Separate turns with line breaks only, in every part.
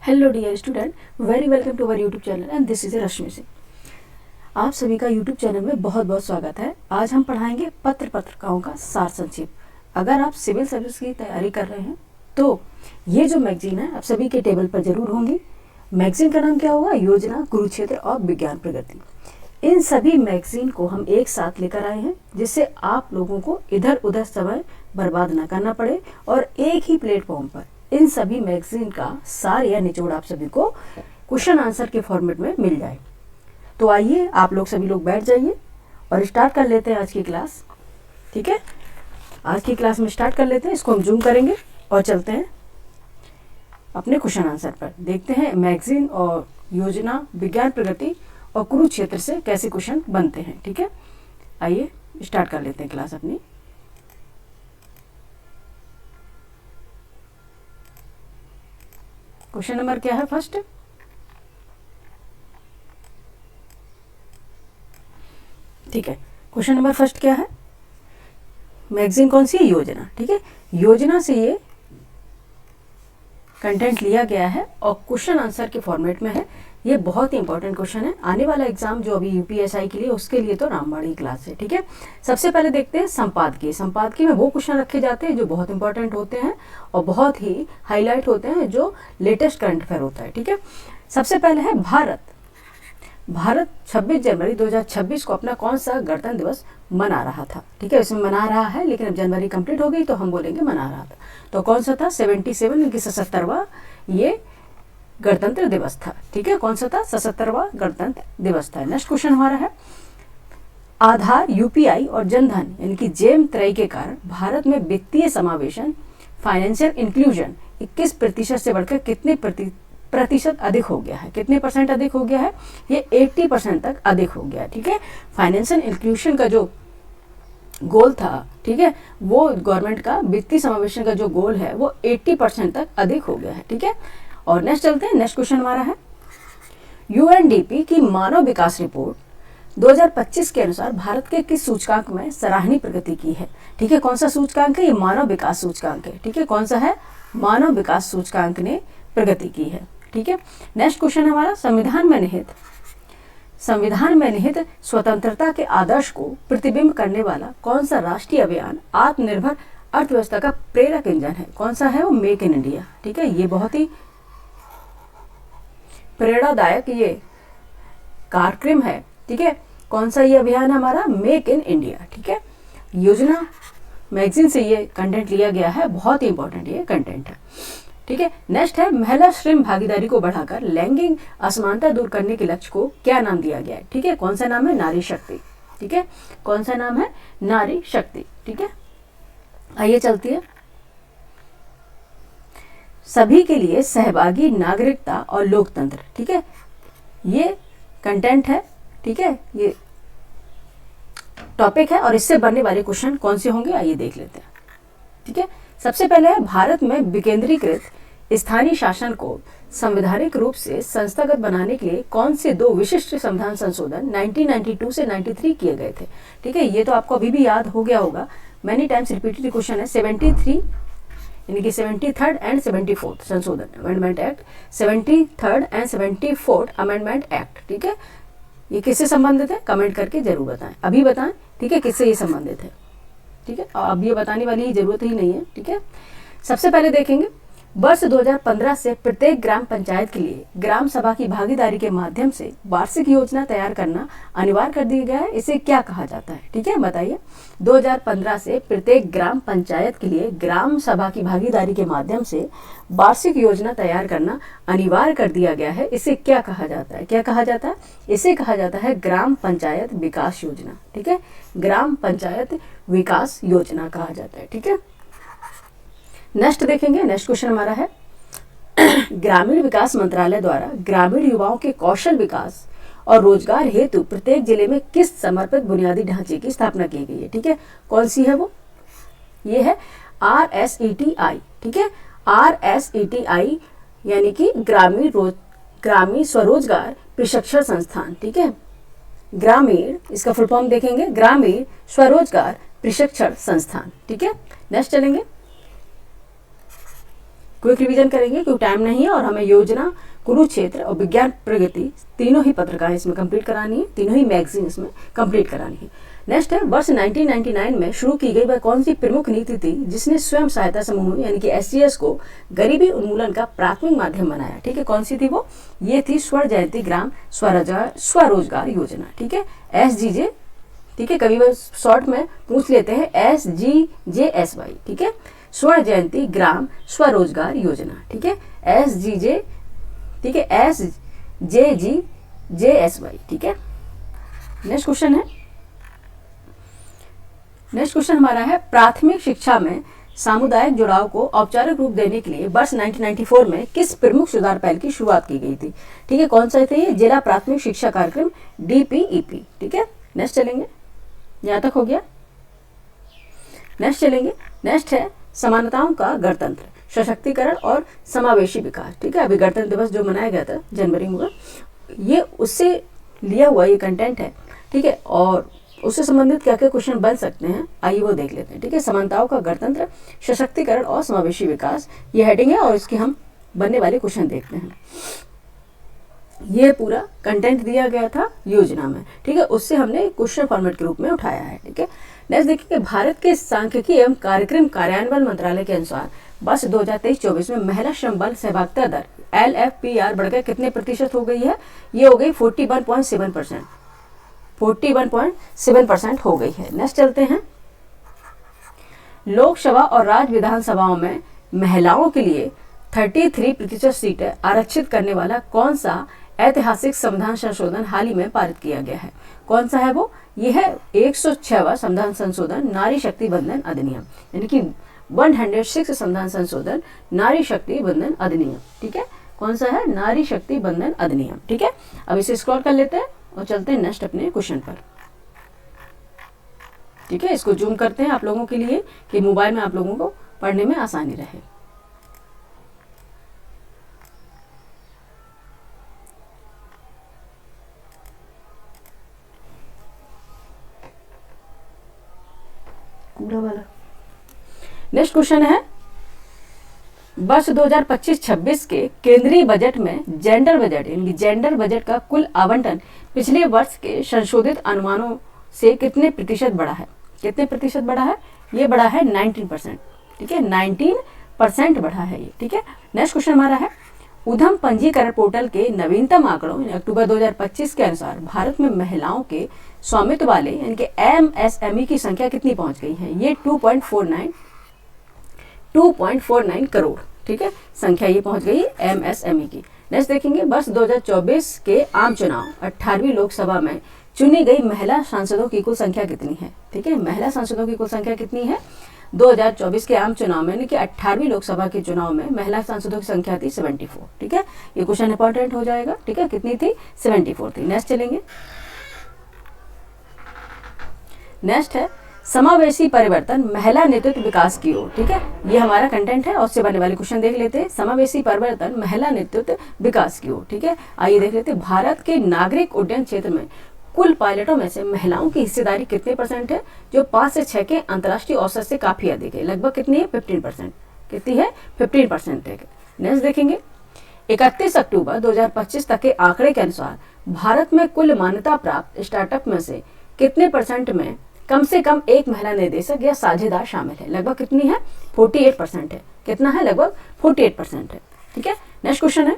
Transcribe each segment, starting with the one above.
Hello dear student, very welcome to our YouTube channel and this is Rashmi Singh. आप सभी का YouTube channel में बहुत बहुत स्वागत है। आज हम पढ़ाएंगे पत्रकारिताओं का सार संक्षेप। अगर आप सिविल सर्विस की तैयारी कर रहे हैं तो ये जो मैगजीन है आप सभी के टेबल पर जरूर होंगी। मैगजीन का नाम क्या होगा? योजना, कुरुक्षेत्र और विज्ञान प्रगति। इन सभी मैगजीन को हम एक साथ लेकर आए हैं जिससे आप लोगों को इधर उधर समय बर्बाद ना करना पड़े और एक ही प्लेटफॉर्म पर इन सभी मैगजीन का सार या निचोड़ आप सभी को क्वेश्चन आंसर के फॉर्मेट में मिल जाए। तो आइए आप लोग सभी लोग बैठ जाइए और स्टार्ट कर लेते हैं आज की क्लास। ठीक है, आज की क्लास में स्टार्ट कर लेते हैं। इसको हम जूम करेंगे और चलते हैं अपने क्वेश्चन आंसर पर। देखते हैं मैगजीन और योजना, विज्ञान प्रगति और कुरुक्षेत्र से कैसे क्वेश्चन बनते हैं। ठीक है, आइए स्टार्ट कर लेते हैं क्लास अपनी। क्वेश्चन नंबर क्या है? फर्स्ट, ठीक है, क्वेश्चन नंबर फर्स्ट क्या है? मैगजीन कौन सी है? योजना। ठीक है, योजना से ये कंटेंट लिया गया है और क्वेश्चन आंसर के फॉर्मेट में है। ये बहुत ही इंपॉर्टेंट क्वेश्चन है। आने वाला एग्जाम जो अभी यूपीएसआई के लिए, उसके लिए तो रामबाड़ी क्लास है। ठीक है, सबसे पहले देखते हैं संपादकीय। संपादकीय में वो क्वेश्चन रखे जाते हैं जो बहुत इंपॉर्टेंट होते हैं और बहुत ही हाईलाइट होते हैं, जो लेटेस्ट करंट अफेयर होता है। ठीक है, सबसे पहले है भारत 26 जनवरी 2026 को अपना कौन सा गणतंत्र दिवस मना रहा था? ठीक है, इसमें मना रहा है, लेकिन अब जनवरी कंप्लीट हो गई तो हम बोलेंगे मना रहा था। तो कौन सा था? 77 यानी 77वां ये गणतंत्र दिवस था। ठीक है, कौन सा था? 77वां गणतंत्र दिवस था। नेक्स्ट क्वेश्चन हमारा है, आधार, यूपीआई और जनधन यानी कि जेम त्रय के कारण भारत में वित्तीय समावेशन, फाइनेंशियल इंक्लूजन 21% से बढ़कर कितने प्रतिशत अधिक हो गया है? कितने परसेंट अधिक हो गया है? ये 80% तक अधिक हो गया है। ठीक है, फाइनेंशियल इंक्लूजन का जो गोल था, ठीक है, वो गवर्नमेंट का वित्तीय समावेशन का जो गोल है वो 80% तक अधिक हो गया है। ठीक है, और नेक्स्ट चलते हैं। नेक्स्ट क्वेश्चन हमारा है, यूएनडीपी की मानव विकास रिपोर्ट 2025 के अनुसार भारत के किस सूचकांक में सराहनीय प्रगति की है? ठीक है, कौन सा सूचकांक है? ये मानव विकास सूचकांक है। ठीक है, कौन सा है? मानव विकास सूचकांक ने प्रगति की है। ठीक है, नेक्स्ट क्वेश्चन हमारा, संविधान में निहित स्वतंत्रता के आदर्श को प्रतिबिंब करने वाला कौन सा राष्ट्रीय अभियान आत्मनिर्भर अर्थव्यवस्था का प्रेरक इंजन है? कौन सा है वो? Make in India. ठीक है, ये बहुत ही प्रेरणादायक ये कार्यक्रम है। ठीक है, कौन सा ये अभियान हमारा? Make in India. ठीक है, योजना मैगजीन से ये कंटेंट लिया गया है, बहुत ही इंपॉर्टेंट ये कंटेंट है। ठीक है, नेक्स्ट है, महिला श्रम भागीदारी को बढ़ाकर लैंगिक असमानता दूर करने के लक्ष्य को क्या नाम दिया गया है? ठीक है, कौन सा नाम है? नारी शक्ति। ठीक है, कौन सा नाम है? नारी शक्ति। ठीक है, आइए चलती है, सभी के लिए सहभागी नागरिकता और लोकतंत्र। ठीक है, ये कंटेंट है। ठीक है, ये टॉपिक है और इससे बनने वाले क्वेश्चन कौन से होंगे आइए देख लेते हैं। ठीक है, सबसे पहले है, भारत में विकेंद्रीकृत स्थानीय शासन को संवैधानिक रूप से संस्थागत बनाने के लिए कौन से दो विशिष्ट संविधान संशोधन 1992 से 93 किए गए थे? ठीक है, ये तो आपको अभी भी याद हो गया होगा, मैनी टाइम्स रिपीटेड क्वेश्चन है। 73 यानी कि 73rd एंड 74th संशोधन amendment act, 73rd and 74th amendment act. ठीक है, ये किससे संबंधित है? कमेंट करके जरूर बताएं, अभी बताएं। ठीक है, किससे ये संबंधित है? ठीक है, अब ये बताने वाली ही जरूरत ही नहीं है। ठीक है, सबसे पहले देखेंगे, वर्ष 2015 से प्रत्येक ग्राम पंचायत के लिए ग्राम सभा की भागीदारी के माध्यम से वार्षिक योजना तैयार करना अनिवार्य कर दिया गया है। इसे क्या कहा जाता है? ठीक है, बताइए। 2015 से प्रत्येक ग्राम पंचायत के लिए ग्राम सभा की भागीदारी के माध्यम से वार्षिक योजना तैयार करना अनिवार्य कर दिया गया है। इसे क्या कहा जाता है? क्या कहा जाता है? इसे कहा जाता है ग्राम पंचायत विकास योजना। ठीक है, ग्राम पंचायत विकास योजना कहा जाता है। ठीक है, नेक्स्ट देखेंगे। नेक्स्ट क्वेश्चन हमारा है, ग्रामीण विकास मंत्रालय द्वारा ग्रामीण युवाओं के कौशल विकास और रोजगार हेतु प्रत्येक जिले में किस समर्पित बुनियादी ढांचे की स्थापना की गई है? ठीक है, कौन सी है वो? ये है RSETI। ठीक है, RSETI यानी कि ग्रामीण स्वरोजगार प्रशिक्षण संस्थान। ठीक है, ग्रामीण, इसका फुल फॉर्म देखेंगे, ग्रामीण स्वरोजगार प्रशिक्षण संस्थान। ठीक है, नेक्स्ट चलेंगे, क्विक रिवीजन करेंगे क्योंकि टाइम नहीं है और हमें योजना, कुरुक्षेत्र और विज्ञान प्रगति तीनों ही पत्रिकाएं इसमें कंप्लीट करानी है, तीनों ही मैगजीन इसमें कंप्लीट करानी है। नेक्स्ट है, वर्ष 1999 में शुरू की गई वह कौन सी प्रमुख नीति थी जिसने स्वयं सहायता समूह यानी कि SCS को गरीबी उन्मूलन का प्राथमिक माध्यम बनाया। ठीक है, कौन सी थी वो? ये थी स्वर्ण जयंती ग्राम स्वरोजगार योजना। ठीक है, SGJ। ठीक है, कभी वो शॉर्ट में पूछ लेते हैं SGJSY। ठीक है, स्वर्ण जयंती ग्राम स्वरोजगार योजना। ठीक है, SGJ। ठीक है, SJGJSY। ठीक है, नेक्स्ट क्वेश्चन है, नेक्स्ट क्वेश्चन हमारा है, प्राथमिक शिक्षा में सामुदायिक जुड़ाव को औपचारिक रूप देने के लिए वर्ष 1994 में किस प्रमुख सुधार पहल की शुरुआत की गई थी? ठीक है, कौन सा थे ये? जिला प्राथमिक शिक्षा कार्यक्रम DPEP। ठीक है, नेक्स्ट चलेंगे, यहाँ तक हो गया। नेक्स्ट चलेंगे, नेक्स्ट है समानताओं का गणतंत्र, सशक्तिकरण और समावेशी विकास। ठीक है, अभी गणतंत्र दिवस जो मनाया गया था जनवरी में, ये उससे लिया हुआ ये कंटेंट है। ठीक है, और उससे संबंधित क्या क्या क्वेश्चन बन सकते हैं आइए वो देख लेते हैं। ठीक है, समानताओं का गणतंत्र, सशक्तिकरण और समावेशी विकास, ये हेडिंग है और इसके हम बनने वाले क्वेश्चन देखते हैं। ये पूरा कंटेंट दिया गया था योजना में। ठीक है, उससे हमने क्वेश्चन फॉर्मेट के रूप में उठाया है। ठीक है, नेक्स्ट देखिए, भारत के सांख्यिकी एवं कार्यक्रम कार्यान्वयन मंत्रालय के अनुसार वर्ष 2023-24 में महिला श्रम बल सहभागिता दर LFPR बढ़कर कितने प्रतिशत हो गई है? ये हो गई 41.7%। 41.7% हो गई है। नेक्स्ट चलते हैं, लोकसभा और राज्य विधानसभाओं में महिलाओं के लिए 33% सीटें आरक्षित करने वाला कौन सा ऐतिहासिक संविधान संशोधन हाल ही में पारित किया गया है? कौन सा है वो? यह है 106वां संविधान संशोधन नारी शक्ति बंधन अधिनियम, यानी कि 106 संविधान संशोधन नारी शक्ति बंधन अधिनियम। ठीक है, कौन सा है? नारी शक्ति बंधन अधिनियम। ठीक है, अब इसे स्क्रॉल कर लेते हैं और चलते हैं नेक्स्ट अपने क्वेश्चन पर। ठीक है, इसको जूम करते हैं आप लोगों के लिए कि मोबाइल में आप लोगों को पढ़ने में आसानी रहे। कूड़ा वाला। नेक्स्ट क्वेश्चन है, वर्ष 2025-26 के केंद्रीय बजट में जेंडर बजट यानी जेंडर बजट का कुल आवंटन पिछले वर्ष के संशोधित अनुमानों से कितने प्रतिशत बढ़ा है? कितने प्रतिशत बढ़ा है? ये बढ़ा है 19%। ठीक है, 19% बढ़ा है ये। ठीक है, नेक्स्ट क्वेश्चन हमारा है, उद्यम पंजीकरण पोर्टल के नवीनतम आंकड़ों अक्टूबर 2025 के अनुसार भारत में महिलाओं के स्वामित्व वाले यानी कि MSME की संख्या कितनी पहुंच गई है? ये 2.49 करोड़। ठीक है, संख्या ये पहुंच गई MSME की। नेक्स्ट देखेंगे, वर्ष 2024 के आम चुनाव 18वीं लोकसभा में चुनी गई महिला सांसदों की कुल संख्या कितनी है? ठीक है, महिला सांसदों की कुल संख्या कितनी है? 2024 के आम चुनाव में यानी कि 18वीं लोकसभा के चुनाव में महिला सांसदों की संख्या थी 74। ठीक है, ये क्वेश्चन इंपॉर्टेंट हो जाएगा। ठीक है, कितनी थी? 74 थी। नेक्स्ट चलेंगे, नेक्स्ट है समावेशी परिवर्तन महिला नेतृत्व विकास की ओर। ठीक है, ये हमारा कंटेंट है और उससे बनने वाले क्वेश्चन देख लेते हैं। समावेशी परिवर्तन महिला नेतृत्व विकास की ओर। ठीक है, आइए देख लेते हैं, भारत के नागरिक उड्डयन क्षेत्र में कुल पायलटों में से महिलाओं की हिस्सेदारी कितने % है? जो 5 से 6 के अंतर्राष्ट्रीय औसत से काफी अधिक है। लगभग कितनी है? 15%। कितनी है? 15% है। नेक्स्ट देखेंगे, 31 अक्टूबर 2025 तक के आंकड़े के अनुसार भारत में कुल मान्यता प्राप्त स्टार्टअप में से कितने % में कम से कम एक महिला निदेशक या साझेदार शामिल है? लगभग कितनी है? 48% है। कितना है? लगभग 48% है। ठीक है, नेक्स्ट क्वेश्चन है,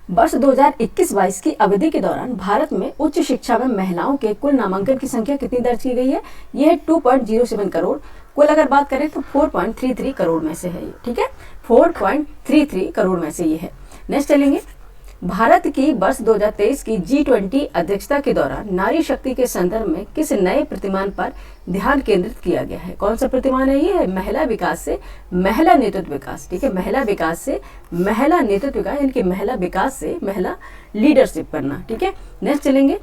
वर्ष 2021-22 की अवधि के दौरान भारत में उच्च शिक्षा में महिलाओं के कुल नामांकन की संख्या कितनी दर्ज की गई है? यह है 2.07 करोड़। कुल अगर बात करें तो 4.33 करोड़ में से है ये। ठीक है, 4.33 करोड़ में से ये है। नेक्स्ट चलेंगे, भारत की वर्ष 2023 की G20 अध्यक्षता के दौरान नारी शक्ति के संदर्भ में किस नए प्रतिमान पर ध्यान केंद्रित किया गया है? कौन सा प्रतिमान है? ये है महिला विकास से महिला नेतृत्व विकास। ठीक है, महिला विकास से महिला नेतृत्व विकास यानी कि महिला विकास से महिला लीडरशिप करना। ठीक है, नेक्स्ट चलेंगे,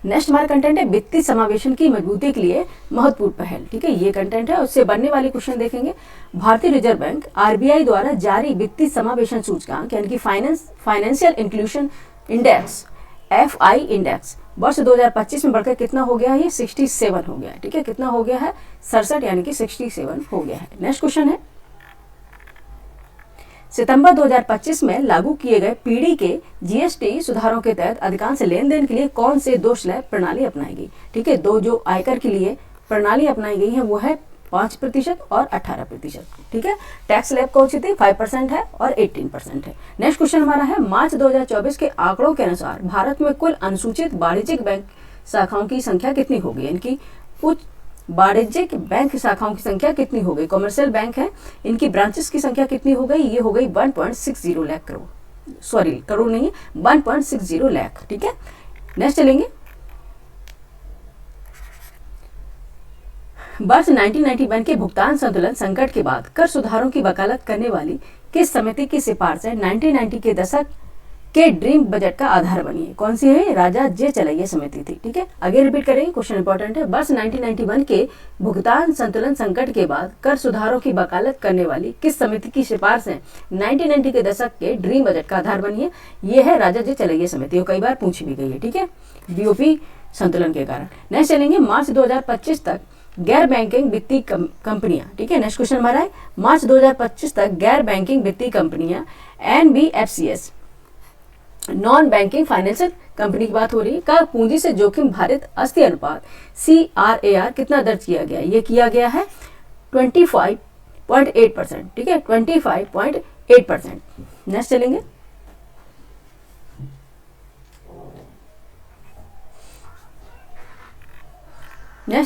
नेक्स्ट हमारा कंटेंट है वित्तीय समावेशन की मजबूती के लिए महत्वपूर्ण पहल। ठीक है, ये कंटेंट है, उससे बनने वाले क्वेश्चन देखेंगे। भारतीय रिजर्व बैंक RBI द्वारा जारी वित्तीय समावेशन सूचकांक यानी कि financial inclusion index FI index वर्ष 2025 में बढ़कर कितना हो गया है? ये 67 हो गया है। ठीक है, कितना हो गया है? 67 यानी कि 67 हो गया है। नेक्स्ट क्वेश्चन है, सितंबर 2025 में लागू किए गए पीढ़ी के जीएसटी सुधारों के तहत अधिकांश लेन देन के लिए कौन से 2 स्लैब प्रणाली अपनाई गई? ठीक है, दो जो आयकर के लिए प्रणाली अपनाई गई है वो है 5% और 18%। ठीक है, टैक्स स्लैब कौन सी थी? 5% है और 18% है। नेक्स्ट क्वेश्चन हमारा है, मार्च 2024 के आंकड़ों के अनुसार भारत में कुल अनुसूचित वाणिज्यिक बैंक शाखाओं की संख्या कितनी होगी? यानी कि उच्च वाणिज्यिक बैंक शाखाओं की संख्या कितनी हो गई? कॉमर्शियल बैंक है, इनकी ब्रांचेस की संख्या कितनी हो गई? ये हो गई 1.60 लाख करोड़, सॉरी करोड़ नहीं है, 1.60 लाख। ठीक है, नेक्स्ट चलेंगे, वर्ष 1991 के भुगतान संतुलन संकट के बाद कर सुधारों की वकालत करने वाली किस समिति की सिफारिशें 1990 के दशक के ड्रीम बजट का आधार बनी है? कौन सी है? राजा जे चलैया समिति थी। ठीक है, आगे रिपीट करेंगे, क्वेश्चन इंपॉर्टेंट है। वर्ष 1991 के भुगतान संतुलन संकट के बाद कर सुधारों की वकालत करने वाली किस समिति की सिफारिशें 1990 के दशक के ड्रीम बजट का आधार बनी है? ये है राजा जे चलैया समिति, कई बार पूछी भी गई है। ठीक है, बीओपी संतुलन के कारण। नेक्स्ट चलेंगे, मार्च 2025 तक गैर बैंकिंग वित्तीय कंपनियां, ठीक है, नेक्स्ट क्वेश्चन हमारा है, मार्च 2025 तक गैर बैंकिंग वित्तीय कंपनियां एनबीएफसीएस, नॉन बैंकिंग फाइनेंशियल कंपनी की बात हो रही है, का पूंजी से जोखिम भारित अस्थिर अनुपात CRAR कितना दर्ज किया गया? ये किया गया है 25.8%। ठीक है, 25.8%। नेक्स्ट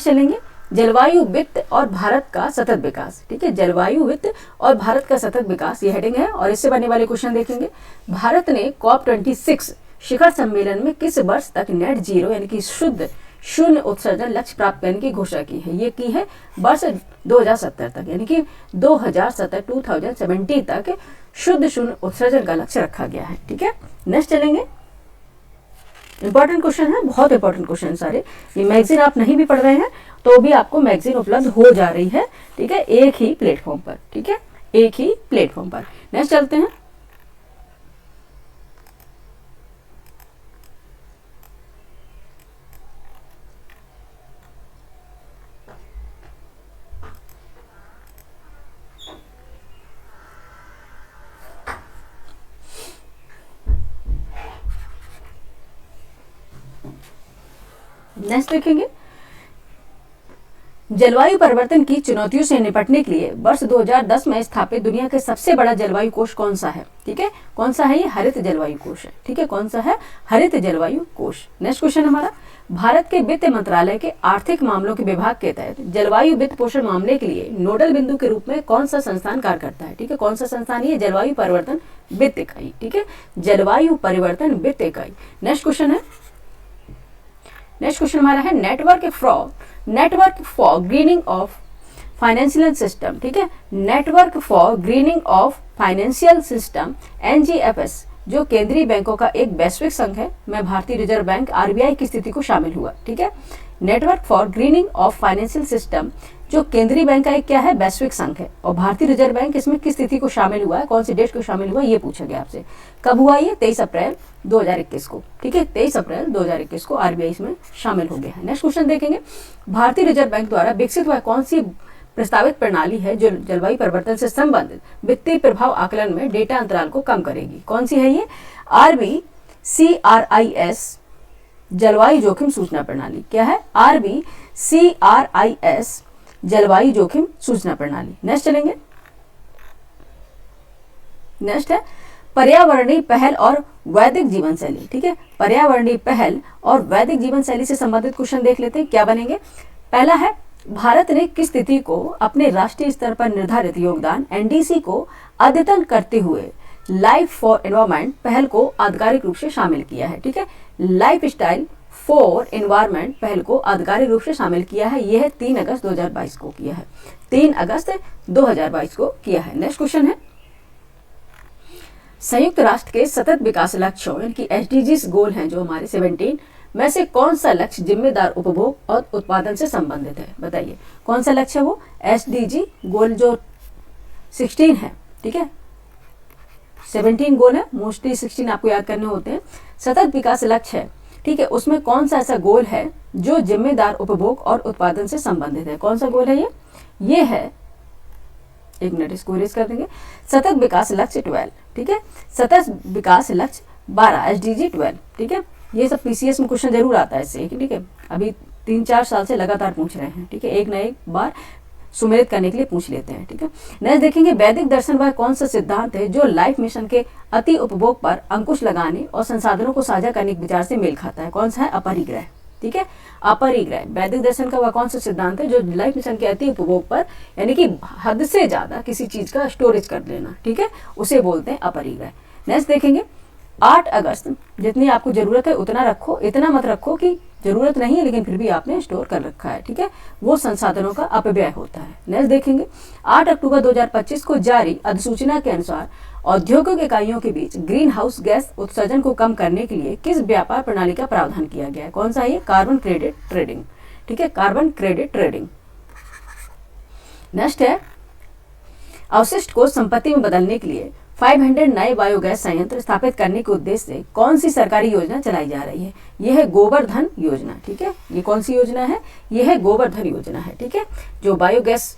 चलेंगे, जलवायु वित्त और भारत का सतत विकास। ठीक है, जलवायु वित्त और भारत का सतत विकास, ये हेडिंग है और इससे बनने वाले क्वेश्चन देखेंगे। भारत ने COP26 शिखर सम्मेलन में किस वर्ष तक नेट जीरो यानी कि शुद्ध शून्य उत्सर्जन लक्ष्य प्राप्त करने की घोषणा की है? ये की है वर्ष 2070 तक, यानी कि 2070 तक शुद्ध शून्य उत्सर्जन का लक्ष्य रखा गया है। ठीक है, नेक्स्ट चलेंगे, इंपॉर्टेंट क्वेश्चन है, बहुत इंपॉर्टेंट क्वेश्चन सारे। ये मैगजीन आप नहीं भी पढ़ रहे हैं तो भी आपको मैगजीन उपलब्ध हो जा रही है। ठीक है, एक ही प्लेटफॉर्म पर। ठीक है, एक ही प्लेटफॉर्म पर। नेक्स्ट चलते हैं, नेक्स्ट देखेंगे, जलवायु परिवर्तन की चुनौतियों से निपटने के लिए वर्ष 2010 में स्थापित दुनिया के सबसे बड़ा जलवायु कोष कौन सा है? ठीक है, कौन सा है? ये हरित जलवायु कोष है। ठीक है, कौन सा है? हरित जलवायु कोष। नेक्स्ट क्वेश्चन हमारा, भारत के वित्त मंत्रालय के आर्थिक मामलों के विभाग के तहत जलवायु वित्त पोषण मामले के लिए नोडल बिंदु के रूप में कौन सा संस्थान कार्य करता है? ठीक है, कौन सा संस्थान? ये जलवायु परिवर्तन वित्त इकाई। ठीक है, जलवायु परिवर्तन वित्त इकाई। नेक्स्ट क्वेश्चन है, नेक्स्ट क्वेश्चन हमारा है, network for grinning of financial system. ठीक है, network for grinning of financial system NGFS जो केंद्रीय बैंकों का एक वैश्विक संघ है, में भारतीय रिजर्व बैंक RBI की स्थिति को शामिल हुआ। ठीक है, network for grinning of financial system जो केंद्रीय बैंक का एक क्या है? वैश्विक संघ है, और भारतीय रिजर्व बैंक इसमें किस तिथि को शामिल हुआ है? कौन सी डेट को शामिल हुआ? ये पूछा गया आपसे। कब हुआ ये? 23 अप्रैल 2021 को। ठीक है, 23 अप्रैल 2021 को RBI इसमें शामिल हो गया है। नेक्स्ट क्वेश्चन देखेंगे, भारतीय रिजर्व बैंक द्वारा विकसित हुआ कौन सी प्रस्तावित प्रणाली है जो जलवायु परिवर्तन से संबंधित वित्तीय प्रभाव आकलन में डेटा अंतराल को कम करेगी? कौन सी है ये? RBCRIS जलवायु जोखिम सूचना प्रणाली। क्या है? RBCRIS जलवायु जोखिम सूचना प्रणाली। नेक्स्ट चलेंगे, नेक्स्ट है पर्यावरणीय पहल और वैदिक जीवन शैली। ठीक है, पर्यावरणीय पहल और वैदिक जीवन शैली से संबंधित क्वेश्चन देख लेते हैं, क्या बनेंगे। पहला है, भारत ने किस तिथि को अपने राष्ट्रीय स्तर पर निर्धारित योगदान NDC को अद्यतन करते हुए लाइफ फॉर एनवायरमेंट पहल को आधिकारिक रूप से शामिल किया है? ठीक है, लाइफ स्टाइल फॉर एनवायरमेंट पहल को आधिकारिक रूप से शामिल किया है। यह है 3 अगस्त 2022 को किया है, 3 अगस्त 2022 को किया है। नेक्स्ट क्वेश्चन है, संयुक्त राष्ट्र के सतत विकास लक्ष्यों यानी SDGs गोल हैं जो हमारे 17 में से कौन सा लक्ष्य जिम्मेदार उपभोग और उत्पादन से संबंधित है? बताइए कौन सा लक्ष्य है वो? SDG गोल जो 16 है। ठीक है, 17 गोल है, मोस्टली 16 आपको याद करने होते हैं। सतत विकास लक्ष्य है, ठीक है, उसमें कौन सा ऐसा गोल है जो जिम्मेदार उपभोग और उत्पादन से संबंधित है? कौन सा गोल है ये? ये है एक मिनट इसको इरेज कर देंगे। सतत विकास लक्ष्य 12, ठीक है, सतत विकास लक्ष्य 12 SDG 12, ठीक है। ये सब PCS में क्वेश्चन जरूर आता है इससे, ठीक है, अभी 3-4 साल से लगातार पूछ रहे हैं, ठीक है, एक ना एक बार सुमेलित करने के लिए पूछ लेते हैं, ठीक है। नेक्स्ट देखेंगे, वैदिक दर्शन वह कौन सा सिद्धांत है जो लाइफ मिशन के अति उपभोग पर अंकुश लगाने और संसाधनों को साझा करने के विचार से मेल खाता है? कौन सा है? अपरिग्रह, ठीक है, अपरिग्रह। वैदिक दर्शन का वह कौन सा सिद्धांत है जो लाइफ मिशन के अति उपभोग पर, यानी कि हद से ज्यादा किसी चीज का स्टोरेज कर लेना, ठीक है, उसे बोलते हैं अपरिग्रह। नेक्स्ट देखेंगे, 8 अगस्त जितनी आपको जरूरत है उतना रखो, इतना मत रखो कि जरूरत नहीं है लेकिन फिर भी आपने स्टोर कर रखा है, ठीक है, वो संसाधनों का अपव्यय होता है। नेक्स्ट देखेंगे, 8 अक्टूबर 2025 को जारी अधिसूचना के अनुसार औद्योगिक इकाइयों के बीच ग्रीन हाउस गैस उत्सर्जन को कम करने के लिए किस व्यापार प्रणाली का प्रावधान किया गया है? कौन सा है? कार्बन क्रेडिट ट्रेडिंग, ठीक है, कार्बन क्रेडिट ट्रेडिंग। नेक्स्ट है, अवशिष्ट को संपत्ति में बदलने के लिए 500 नए बायोगैस संयंत्र स्थापित करने के उद्देश्य से कौन सी सरकारी योजना चलाई जा रही है? यह है गोवर्धन योजना, ठीक है, ये कौन सी योजना है? यह है गोवर्धन योजना है, ठीक है, जो बायोगैस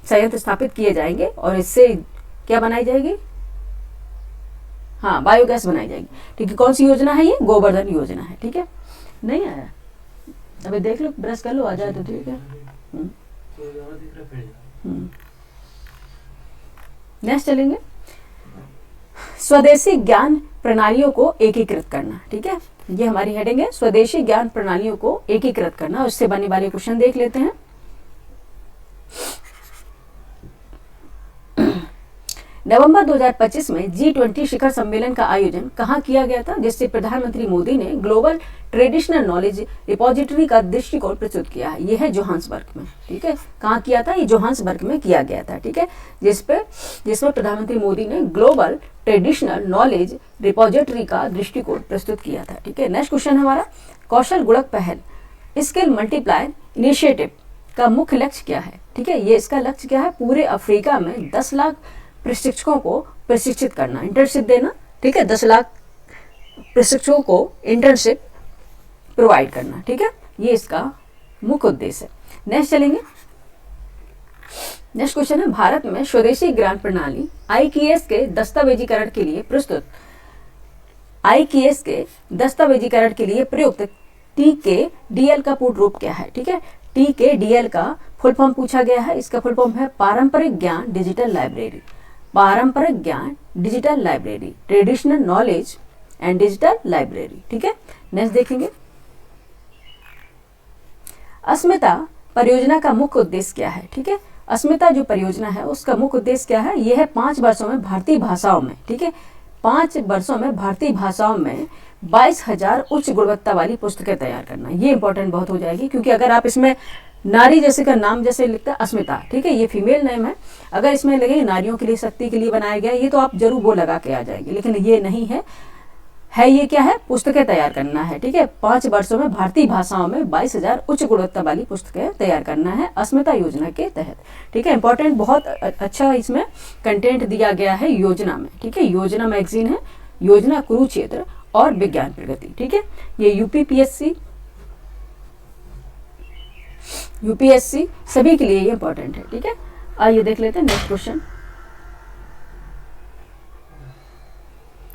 संयंत्र स्थापित किए जाएंगे और इससे क्या बनाई जाएगी? हाँ, बायोगैस बनाई जाएगी, ठीक है। कौन सी योजना है? ये गोवर्धन योजना है, ठीक है। नहीं आया? अभी देख लो, ब्रश कर लो, आ जाए तो ठीक है। नेक्स्ट चलेंगे, स्वदेशी ज्ञान प्रणालियों को एकीकृत करना, ठीक है, ये हमारी हेडिंग है, स्वदेशी ज्ञान प्रणालियों को एकीकृत करना। उससे बनने वाले क्वेश्चन देख लेते हैं। नवंबर 2025 में G20 शिखर सम्मेलन का आयोजन कहाँ किया गया था, जिससे प्रधानमंत्री मोदी ने ग्लोबल ट्रेडिशनल नॉलेज रिपोजिटरी का दृष्टिकोण प्रस्तुत किया है? यह है जोहान्सबर्ग में, ठीक है। कहाँ किया था? ये जोहान्सबर्ग में किया गया था, ठीक है, जिसमें प्रधानमंत्री मोदी ने ग्लोबल ट्रेडिशनल नॉलेज रिपोजिटरी का दृष्टिकोण प्रस्तुत किया था, ठीक है। नेक्स्ट क्वेश्चन हमारा, कौशल गुणक पहल स्किल मल्टीप्लायर इनिशिएटिव का मुख्य लक्ष्य क्या है? ठीक है, ये इसका लक्ष्य क्या है? पूरे अफ्रीका में 10 लाख प्रशिक्षकों को प्रशिक्षित करना, इंटर्नशिप देना, ठीक है, 10 लाख प्रशिक्षकों को इंटर्नशिप प्रोवाइड करना, ठीक है, ये इसका मुख्य उद्देश्य है। नेक्स्ट चलेंगे, नेक्स्ट क्वेश्चन है, भारत में स्वदेशी ज्ञान प्रणाली IKS के दस्तावेजीकरण के लिए प्रस्तुत IKS के दस्तावेजीकरण के लिए प्रयुक्त TKDL का पूर्ण रूप क्या है? ठीक है, TKDL का फुल फॉर्म पूछा गया है, इसका फुल फॉर्म है पारंपरिक ज्ञान डिजिटल लाइब्रेरी, पारंपरिक ज्ञान digital library, traditional knowledge and digital library, ठीक है। नेक्स्ट देखेंगे, अस्मिता परियोजना का मुख्य उद्देश्य क्या है? ठीक है, अस्मिता जो परियोजना है उसका मुख्य उद्देश्य क्या है? यह है 5 वर्षों में भारतीय भाषाओं में, ठीक है, 5 वर्षों में भारतीय भाषाओं में 22,000 उच्च गुणवत्ता वाली पुस्तकें तैयार करना। ये इंपॉर्टेंट बहुत हो जाएगी, क्योंकि अगर आप इसमें नारी जैसे का नाम जैसे लिखता है अस्मिता, ठीक है, ये फीमेल नेम है, अगर इसमें लगे नारियों के लिए, शक्ति के लिए बनाया गया, ये तो आप जरूर वो लगा के आ जाएंगे, लेकिन ये नहीं है, ये क्या है? पुस्तकें तैयार करना है, ठीक है, 5 वर्षों में भारतीय भाषाओं में 22,000 उच्च गुणवत्ता वाली पुस्तकें तैयार करना है अस्मिता योजना के तहत, ठीक है। इंपॉर्टेंट बहुत अच्छा इसमें कंटेंट दिया गया है योजना में, ठीक है, योजना मैगजीन है, योजना कुरुक्षेत्र और विज्ञान प्रगति, ठीक है, ये यूपीएससी सभी के लिए ये इंपॉर्टेंट है, ठीक है। आइए देख लेते हैं नेक्स्ट क्वेश्चन,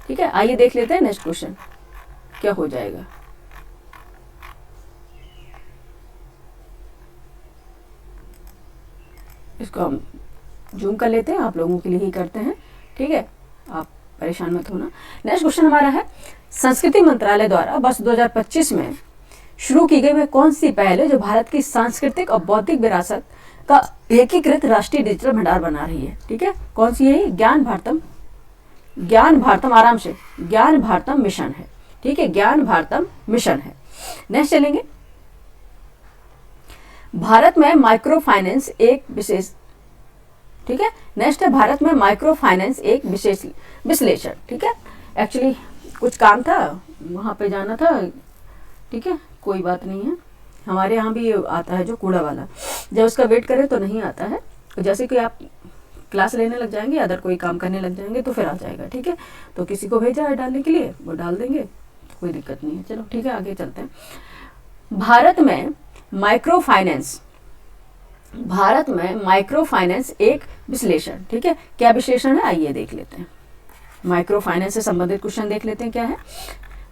ठीक है, आइए देख लेते हैं नेक्स्ट क्वेश्चन क्या हो जाएगा। इसको हम जूम कर लेते हैं, आप लोगों के लिए ही करते हैं, ठीक है, आप परेशान मत होना। नेक्स्ट क्वेश्चन हमारा है, संस्कृति मंत्रालय द्वारा वर्ष 2025 में शुरू की गई वह कौन सी पहल है जो भारत की सांस्कृतिक और बौद्धिक विरासत का एकीकृत राष्ट्रीय डिजिटल भंडार बना रही है? ठीक है, कौन सी है? ज्ञान भारतम, आराम से, ज्ञान भारतम मिशन है, ठीक है, ज्ञान भारतम मिशन है। नेक्स्ट चलेंगे, भारत में माइक्रो फाइनेंस एक विशेष, ठीक है, नेक्स्ट है भारत में माइक्रो फाइनेंस एक विशेष विश्लेषण, ठीक है, एक्चुअली कुछ काम था वहां पे जाना था, ठीक है, कोई बात नहीं है, हमारे यहाँ भी आता है जो कूड़ा वाला, जब उसका वेट करें तो नहीं आता है, जैसे कि आप क्लास लेने लग जाएंगे, अदर कोई काम करने लग जाएंगे तो फिर आ जाएगा, ठीक है, तो किसी को भेजा है डालने के लिए, वो डाल देंगे, कोई दिक्कत नहीं है। चलो ठीक है, आगे चलते हैं। भारत में माइक्रो फाइनेंस भारत में माइक्रो फाइनेंस एक विश्लेषण, ठीक है, क्या विश्लेषण है आइए देख लेते हैं। माइक्रो फाइनेंस से संबंधित क्वेश्चन देख लेते हैं क्या है।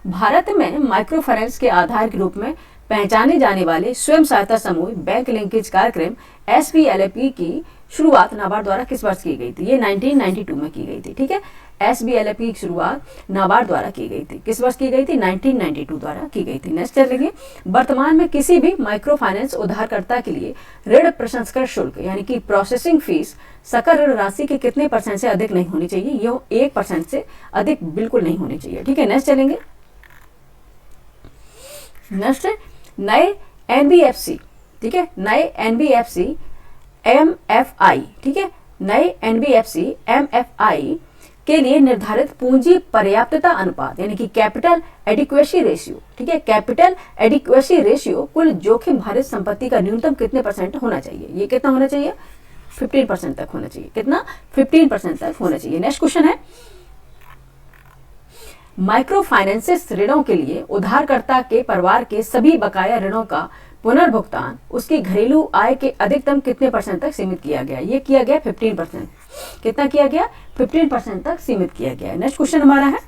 भारत में माइक्रो फाइनेंस के आधार के रूप में पहचाने जाने वाले स्वयं सहायता समूह बैंक लिंकेज कार्यक्रम SBLAP की शुरुआत नाबार्ड द्वारा किस वर्ष की गई थी? ये 1992 में की गई थी, ठीक है। SBLAP की शुरुआत नाबार्ड द्वारा की गई थी, किस वर्ष की गई थी? 1992 द्वारा की गई थी। नेक्स्ट चलेंगे, वर्तमान में किसी भी माइक्रो फाइनेंस उधारकर्ता के लिए ऋण प्रसंस्करण शुल्क यानी कि प्रोसेसिंग फीस सकल ऋण राशि के कितने % से अधिक नहीं होनी चाहिए? ये 1% से अधिक बिल्कुल नहीं होनी चाहिए, ठीक है। नेक्स्ट चलेंगे, नेक्स्ट नए NBFC, ठीक है, नए NBFC MFI, ठीक है, नए NBFC MFI के लिए निर्धारित पूंजी पर्याप्तता अनुपात यानी कि कैपिटल एडिक्वेसी रेशियो, ठीक है, कैपिटल एडिक्वेसी रेशियो कुल जोखिम भारित संपत्ति का न्यूनतम कितने % होना चाहिए? ये कितना होना चाहिए? 15% तक होना चाहिए। कितना? 15% तक होना चाहिए। नेक्स्ट क्वेश्चन है, माइक्रो फाइनेंसेस ऋणों के लिए उधारकर्ता के परिवार के सभी बकाया ऋणों का पुनर्भुगतान उसकी घरेलू आय के अधिकतम कितने % तक सीमित किया गया? ये किया गया 15%। कितना किया गया? 15% तक सीमित किया गया। नेक्स्ट क्वेश्चन हमारा है,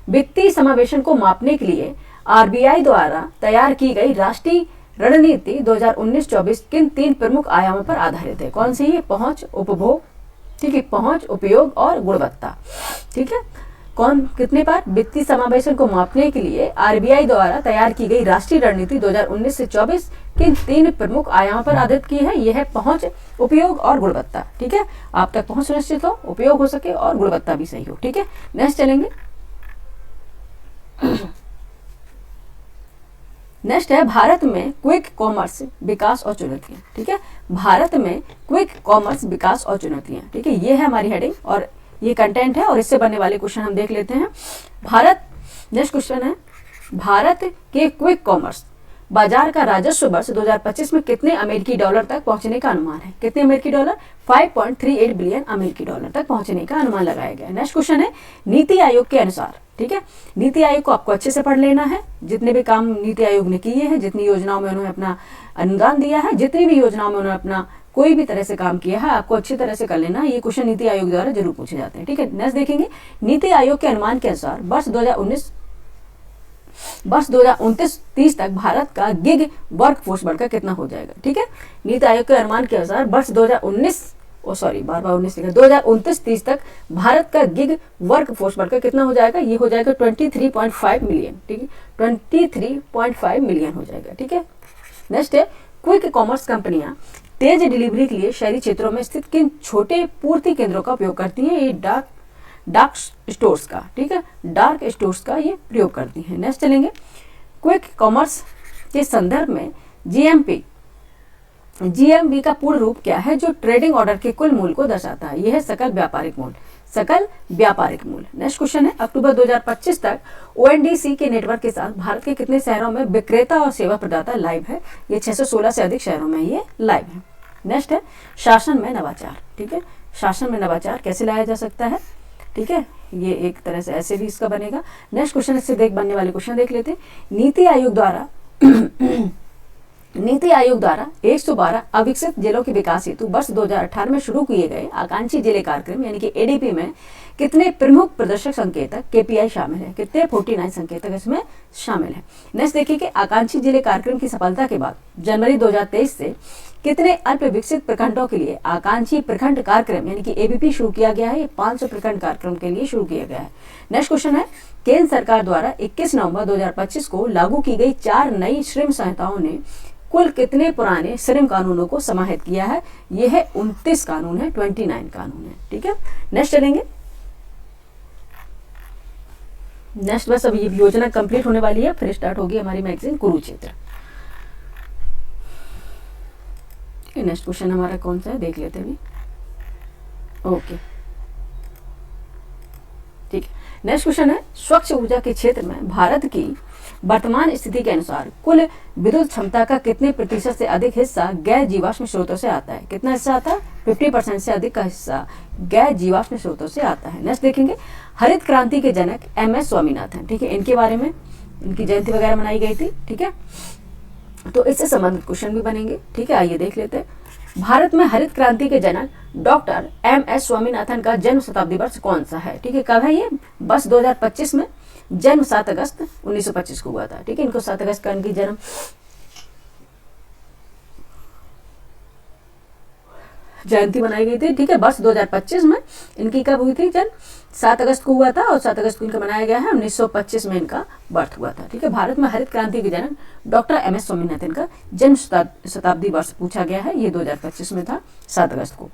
वित्तीय समावेशन को मापने के लिए RBI द्वारा तैयार की गई राष्ट्रीय रणनीति 2019-24 किन 3 प्रमुख आयामों पर आधारित है? कौन सी है? पहुंच, उपभोग, ठीक है, पहुंच, उपयोग और गुणवत्ता, ठीक है। कौन कितने पर? वित्तीय समावेशन को मापने के लिए RBI द्वारा तैयार की गई राष्ट्रीय रणनीति 2019 से 24 किन 3 प्रमुख आयामों पर आधारित की है? यह है पहुंच, उपयोग और गुणवत्ता, ठीक है। आप तक पहुंच सुनिश्चित हो, उपयोग हो सके और गुणवत्ता भी सही हो, ठीक है। नेक्स्ट चलेंगे, नेक्स्ट है भारत में क्विक कॉमर्स विकास और चुनौतियां, ठीक है। भारत में क्विक कॉमर्स विकास और चुनौतियां, ठीक है, ये है हमारी हेडिंग और ये कंटेंट है और इससे बनने वाले क्वेश्चन हम देख लेते हैं। भारत, नेक्स्ट क्वेश्चन है, भारत के क्विक कॉमर्स बाजार का राजस्व वर्ष 2025 में कितने अमेरिकी डॉलर तक पहुंचने का अनुमान है? कितने अमेरिकी डॉलर? 5.38 बिलियन अमेरिकी डॉलर तक पहुंचने का अनुमान लगाया गया है। नेक्स्ट क्वेश्चन है, नीति आयोग के अनुसार, ठीक है, नीति आयोग को आपको अच्छे से पढ़ लेना है। जितने भी काम नीति आयोग ने किए हैं, जितनी योजनाओं में उन्होंने अपना अनुदान दिया है, जितनी भी योजनाओं में उन्होंने अपना कोई भी तरह से काम किया है, आपको अच्छी तरह से कर लेना। ये क्वेश्चन नीति आयोग द्वारा जरूर पूछे जाते हैं, ठीक है। नेक्स्ट देखेंगे, नीति आयोग के अनुमान के अनुसार वर्ष 2029-30 तक भारत का गिग वर्क फोर्स बढ़कर कितना हो जाएगा? ठीक है, नीति आयोग के अनुमान के अनुसार वर्ष 2029-30 तक भारत का गिग वर्क फोर्स बढ़कर कितना हो जाएगा? ये हो जाएगा 23.5 मिलियन, ठीक है, 23.5 मिलियन हो जाएगा, ठीक है। नेक्स्ट है, क्विक कॉमर्स कंपनियां तेज डिलीवरी के लिए शहरी क्षेत्रों में स्थित किन छोटे पूर्ति केंद्रों का उपयोग करती हैं? ये डार्क स्टोर्स का, ठीक है, डार्क स्टोर्स का ये प्रयोग करती हैं। नेक्स्ट चलेंगे, क्विक कॉमर्स के संदर्भ में जीएमबी का पूर्ण रूप क्या है, जो ट्रेडिंग ऑर्डर के कुल मूल्य को दर्शाता है? यह है सकल व्यापारिक मूल्य, सकल व्यापारिक मूल्य। नेक्स्ट क्वेश्चन है, अक्टूबर 2025 तक ONDC के नेटवर्क के साथ भारत के कितने शहरों में विक्रेता और सेवा प्रदाता लाइव है? ये 616 से अधिक शहरों में ये लाइव है। नेक्स्ट है, शासन में नवाचार, ठीक है, शासन में नवाचार कैसे लाया जा सकता है? ठीक है, ये एक तरह से ऐसे भी इसका बनेगा। नेक्स्ट क्वेश्चन इससे बनने वाले क्वेश्चन देख लेते हैं। नीति आयोग द्वारा 112 अविकसित जिलों के विकास हेतु वर्ष 2018 में शुरू किए गए आकांक्षी जिले कार्यक्रम यानी कि ADP में कितने प्रमुख प्रदर्शक संकेतक KPI शामिल है? कितने? 49 संकेतक इसमें शामिल है। नेक्स्ट देखिए कि आकांक्षी जिले कार्यक्रम की सफलता के बाद जनवरी 2023 से कितने अल्प विकसित प्रखंडों के लिए आकांक्षी प्रखंड कार्यक्रम यानी कि ABP शुरू किया गया है? 500 प्रखंड कार्यक्रम के लिए शुरू किया गया है। नेक्स्ट क्वेश्चन है, केंद्र सरकार द्वारा 21 नवंबर 2025 को लागू की गई 4 नई श्रम संहिताओं ने कुल कितने पुराने श्रम कानूनों को समाहित किया है? यह है 29 कानून है, 29 कानून है, ठीक है। नेक्स्ट चलेंगे, नेक्स्ट बस अब ये योजना कंप्लीट होने वाली है, फिर स्टार्ट होगी हमारी मैगजीन कुरुक्षेत्र। नेक्स्ट क्वेश्चन हमारा कौन सा है देख लेते हैं अभी। ओके, ठीक है। नेक्स्ट क्वेश्चन है, स्वच्छ ऊर्जा के क्षेत्र में भारत की वर्तमान स्थिति के अनुसार कुल विद्युत क्षमता का कितने प्रतिशत से अधिक हिस्सा गैर जीवाश्म स्रोतों से आता है? कितना हिस्सा आता है? 50% से अधिक का हिस्सा गैर जीवाश्म स्रोतों से आता है। नेक्स्ट देखेंगे, हरित क्रांति के जनक MS स्वामीनाथन, ठीक है, इनके बारे में इनकी जयंती वगैरह मनाई गई थी, ठीक है, तो इससे संबंधित क्वेश्चन भी बनेंगे, ठीक है। आइए देख लेते हैं। भारत में हरित क्रांति के जनक डॉक्टर एम.एस. स्वामीनाथन का जन्म शताब्दी वर्ष कौन सा है? ठीक है, कब है ये? बस 2025 में। जन्म 7 अगस्त 1925 को हुआ था। ठीक है, इनको 7 अगस्त का इनकी जन्म जयंती बनाई गई थी। ठीक है, वर्ष 2025 में इनकी कब हुई थी जन्म? 7 अगस्त को हुआ था और 7 अगस्त को इनका मनाया गया है। 1925 में इनका बर्थ हुआ था। ठीक है, भारत में हरित क्रांति के जनक डॉक्टर एम.एस. स्वामीनाथन का जन्म शताब्दी वर्ष पूछा गया है। ये 2025 में था, 7 अगस्त को।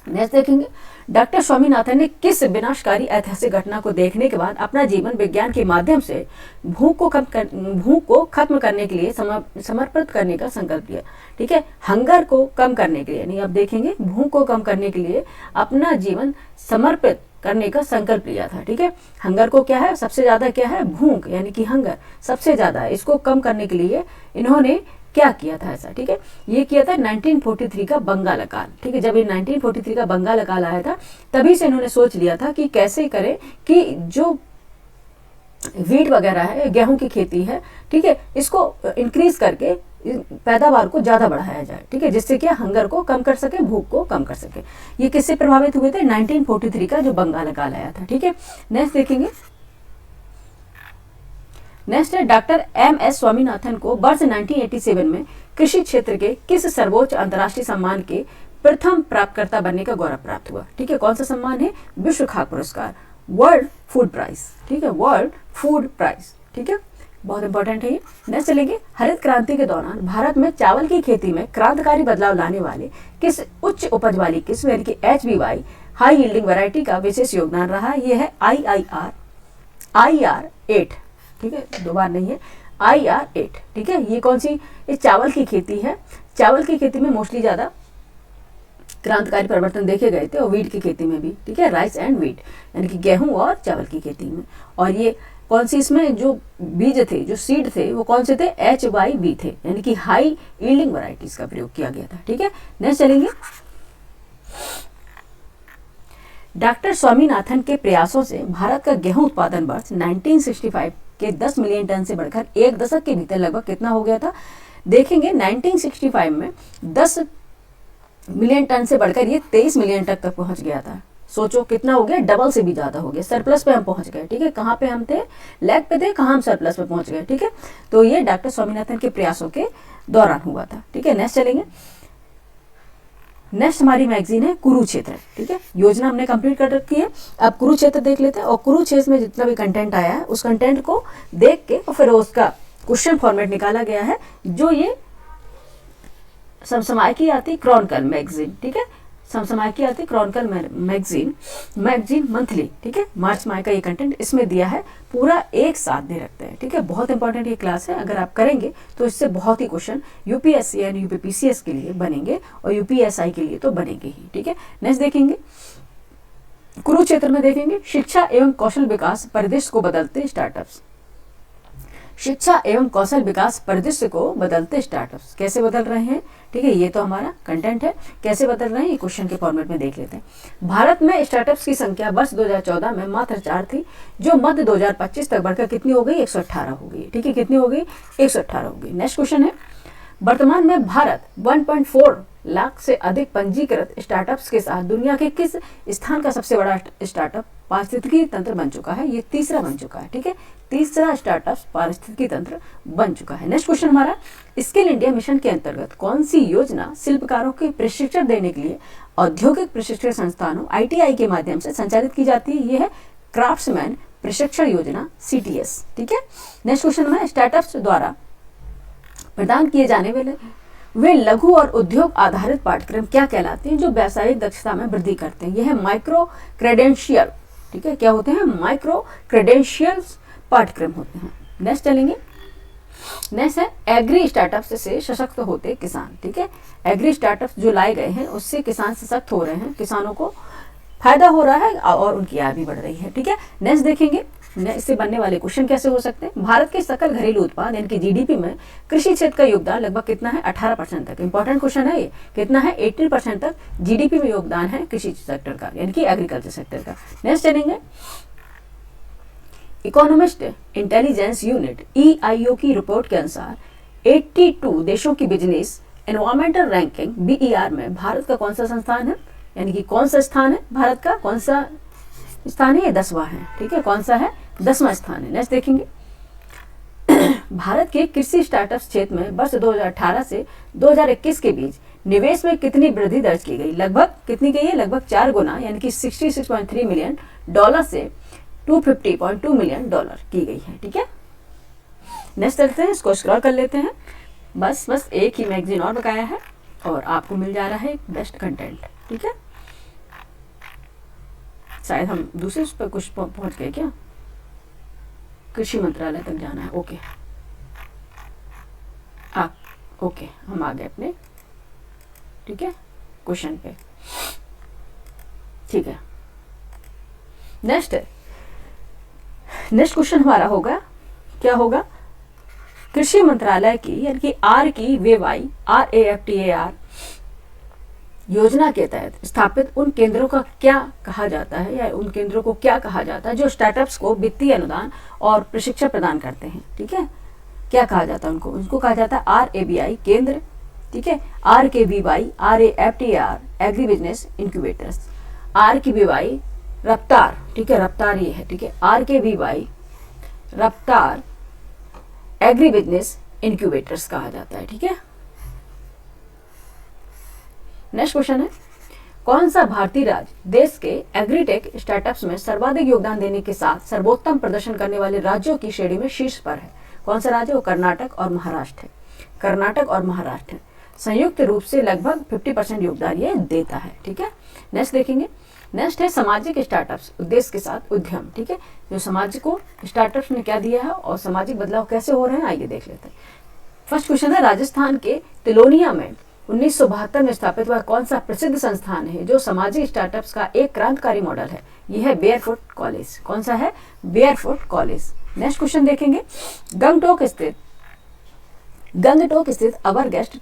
नेक्स्ट देखेंगे, डॉक्टर स्वामीनाथन ने किस विनाशकारी ऐतिहासिक घटना को देखने के बाद अपना जीवन विज्ञान के माध्यम से भूख को खत्म करने के लिए समर्पित करने का संकल्प लिया? ठीक है, हंगर को कम करने के लिए, यानी आप देखेंगे भूख को कम करने के लिए अपना जीवन समर्पित करने का संकल्प लिया था। ठीक है, हंगर को क्या है, सबसे ज्यादा क्या है, भूख यानी कि हंगर सबसे ज्यादा है, इसको कम करने के लिए इन्होंने क्या किया था ऐसा? ठीक है, ये किया था 1943 का बंगाल अकाल। ठीक है, जब ये 1943 का बंगाल अकाल आया था तभी से इन्होंने सोच लिया था कि कैसे करें कि जो वीट वगैरह है, गेहूं की खेती है, ठीक है, इसको इंक्रीज करके पैदावार को ज्यादा बढ़ाया जाए। ठीक है, जिससे क्या हंगर को कम कर सके, भूख को कम कर सके। ये किससे प्रभावित हुए थे? 1943 का जो बंगाल अकाल आया था। ठीक है, नेक्स्ट देखेंगे, नेक्स्ट है डॉक्टर एम.एस. स्वामीनाथन को वर्ष 1987 में कृषि क्षेत्र के किस सर्वोच्च अंतर्राष्ट्रीय सम्मान के प्रथम प्राप्तकर्ता बनने का गौरव प्राप्त हुआ? ठीक है, कौन सा सम्मान है? विश्व खाद्य पुरस्कार, वर्ल्ड फूड प्राइज। ठीक है, वर्ल्ड फूड प्राइज। ठीक है, बहुत इंपॉर्टेंट है ये। नेक्स्ट चलेंगे, हरित क्रांति के दौरान भारत में चावल की खेती में क्रांतिकारी बदलाव लाने वाले किस उच्च उपज वाली किस्म यानी कि HBY हाई यील्डिंग वैरायटी का विशेष योगदान रहा? ये है IR8। ठीक है, दो बार नहीं है, IR8। ठीक है, ये कौन सी? ये चावल की खेती है। चावल की खेती में मोस्टली ज्यादा क्रांतिकारी परिवर्तन देखे गए थे और वीट की खेती में भी। ठीक है, राइस एंड वीट यानी कि गेहूं और चावल की खेती में। और ये कौन सी, इसमें जो बीज थे, जो सीड थे, वो कौन से थे? HYV थे, यानी कि हाई यील्डिंग वैरायटीज का प्रयोग किया गया था। ठीक है, नेक्स्ट चलेंगे, डॉक्टर स्वामीनाथन के प्रयासों से भारत का गेहूं उत्पादन वर्ष 1965 के 10 मिलियन टन से बढ़कर एक दशक के भीतर लगभग कितना हो गया था? देखेंगे 1965 में 10 मिलियन टन से बढ़कर ये 23 मिलियन तक पहुंच गया था। सोचो कितना हो गया, डबल से भी ज्यादा हो गया, सरप्लस पे हम पहुंच गए। ठीक है, कहाँ पे हम थे? लैग पे थे, कहाँ हम सरप्लस पे पहुंच गए। ठीक है, तो ये डॉक्टर स्वामीनाथन के प्रयासों के दौरान हुआ था। ठीक है, नेक्स्ट चलेंगे, नेक्स्ट हमारी मैगजीन है कुरुक्षेत्र। ठीक है, योजना हमने कंप्लीट कर रखी है। अब कुरुक्षेत्र देख लेते हैं और कुरुक्षेत्र में जितना भी कंटेंट आया है उस कंटेंट को देख के और फिर उसका क्वेश्चन फॉर्मेट निकाला गया है, जो ये समसामयिकी आती क्रॉनिकल मैगजीन। ठीक है, समसामयिकी आती क्रॉनिकल मैगजीन मंथली। ठीक है, मार्च माह का ये कंटेंट इसमें दिया है, पूरा एक साथ दे रखते हैं। ठीक है, बहुत इंपॉर्टेंट ये क्लास है, अगर आप करेंगे तो इससे बहुत ही क्वेश्चन यूपीएससी यानी यूपीपीसीएस के लिए बनेंगे और यूपीएसआई के लिए तो बनेंगे ही। ठीक है, नेक्स्ट देखेंगे, कुरुक्षेत्र में देखेंगे शिक्षा एवं कौशल विकास परिदृश्य को बदलते स्टार्टअप्स। शिक्षा एवं कौशल विकास परिदृश्य को बदलते स्टार्टअप्स कैसे बदल रहे हैं? ठीक है, ये तो हमारा कंटेंट है, कैसे बदल रहे हैं ये क्वेश्चन के फॉर्मेट में देख लेते हैं। भारत में स्टार्टअप्स की संख्या वर्ष 2014 में मात्र 4 थी, जो मध्य 2025 तक बढ़कर कितनी हो गई? 118 हो गई। ठीक है, कितनी हो गई? 118 हो गई। नेक्स्ट क्वेश्चन है, वर्तमान में भारत 1.4 लाख से अधिक पंजीकृत स्टार्टअप्स के साथ दुनिया के किस स्थान का सबसे बड़ा स्टार्टअप पारिस्थितिकी तंत्र बन चुका है? ये तीसरा बन चुका है। ठीक है, तीसरा स्टार्टअप पारिस्थितिकी तंत्र बन चुका है। नेक्स्ट क्वेश्चन हमारा, स्किल इंडिया मिशन के अंतर्गत कौन सी योजना शिल्पकारों के प्रशिक्षण देने के लिए औद्योगिक प्रशिक्षण संस्थानों ITI के माध्यम से संचालित की जाती है? ये है क्राफ्ट्समैन प्रशिक्षण योजना CTS। ठीक है, नेक्स्ट क्वेश्चन में, स्टार्टअप्स द्वारा प्रदान किए जाने वाले वे लघु और उद्योग आधारित पाठ्यक्रम क्या कहलाते हैं जो व्यावसायिक दक्षता में वृद्धि करते हैं? यह है माइक्रो क्रेडेंशियल। ठीक है, क्या होते हैं? माइक्रो क्रेडेंशियल्स पाठ्यक्रम होते हैं। नेक्स्ट चलेंगे, नेक्स्ट है एग्री स्टार्टअप्स से सशक्त होते किसान। ठीक है, एग्री स्टार्टअप्स जो लाए गए हैं उससे किसान सशक्त हो रहे हैं, किसानों को फायदा हो रहा है और उनकी आय भी बढ़ रही है। ठीक है, नेक्स्ट देखेंगे, इससे बनने वाले क्वेश्चन कैसे हो सकते हैं? भारत के सकल घरेलू उत्पाद यानी कि GDP में कृषि क्षेत्र का योगदान लगभग कितना है? 18% तक। इंपॉर्टेंट क्वेश्चन है ये, कितना है? 18% तक GDP में योगदान है कृषि सेक्टर का यानी कि एग्रीकल्चर सेक्टर का। नेक्स्ट चलेंगे, इकोनॉमिस्ट इंटेलिजेंस यूनिट EIO की रिपोर्ट के अनुसार 82 देशों की बिजनेस एनवायरमेंटल रैंकिंग BER में भारत का कौन सा संस्थान है, यानी कि कौन सा स्थान है भारत का, कौन सा स्थान है, ये 10वां है। ठीक है, कौन सा है, 10वां स्थान है। नेक्स्ट देखेंगे, भारत के कृषि स्टार्टअप क्षेत्र में वर्ष 2018 से 2021 के बीच निवेश में कितनी वृद्धि दर्ज की गई, लगभग कितनी गई है, लगभग 4 गुना, यानी कि $66.3 मिलियन से $250.2 मिलियन की गई है। ठीक है, नेक्स्ट चलते हैं, इसको स्क्रॉल कर लेते हैं। बस एक ही मैगजीन और बकाया है और आपको मिल जा रहा है बेस्ट कंटेंट। ठीक है, शायद हम दूसरे उस पर कुछ पहुंच गए क्या, कृषि मंत्रालय तक जाना है। ओके, हाँ ओके, हम आ गए अपने, ठीक है, क्वेश्चन पे। ठीक है, नेक्स्ट क्वेश्चन हमारा होगा, क्या होगा, कृषि मंत्रालय की यानी कि RAFTAR योजना के तहत स्थापित उन केंद्रों का क्या कहा जाता है, या उन केंद्रों को क्या कहा जाता है जो स्टार्टअप्स को वित्तीय अनुदान और प्रशिक्षण प्रदान करते हैं। ठीक है, क्या कहा जाता है उनको कहा जाता है RABI केंद्र। ठीक है, RKBY RAFTAR agri business incubators, RKBY रफ्तार, ठीक है, रफ्तार ये है। ठीक है, RKBY रफ्तार एग्री बिजनेस इंक्यूबेटर्स कहा जाता है। ठीक है, नेक्स्ट क्वेश्चन है, कौन सा भारतीय राज्य देश के एग्रीटेक स्टार्टअप्स में सर्वाधिक योगदान देने के साथ सर्वोत्तम प्रदर्शन करने वाले राज्यों की श्रेणी में शीर्ष पर है। कौन सा राज्य, वो कर्नाटक और महाराष्ट्र है। कर्नाटक और महाराष्ट्र संयुक्त रूप से लगभग 50% योगदान ये देता है। ठीक है, नेक्स्ट देखेंगे, नेक्स्ट है सामाजिक स्टार्टअप्स उद्देश्य के साथ उद्यम। ठीक है, जो समाज को स्टार्टअप्स ने क्या दिया है और सामाजिक बदलाव कैसे हो रहे हैं, आइए देख लेते हैं। फर्स्ट क्वेश्चन है, राजस्थान के तिलोनिया में 1972 में स्थापित हुआ कौन सा प्रसिद्ध संस्थान है जो सामाजिक स्टार्टअप्स का एक क्रांतिकारी मॉडल है। यह है बेयरफुट कॉलेज। कौन सा है, बेयरफुट कॉलेज। नेक्स्ट क्वेश्चन देखेंगे, गंगटोक स्थित अवर गेस्ट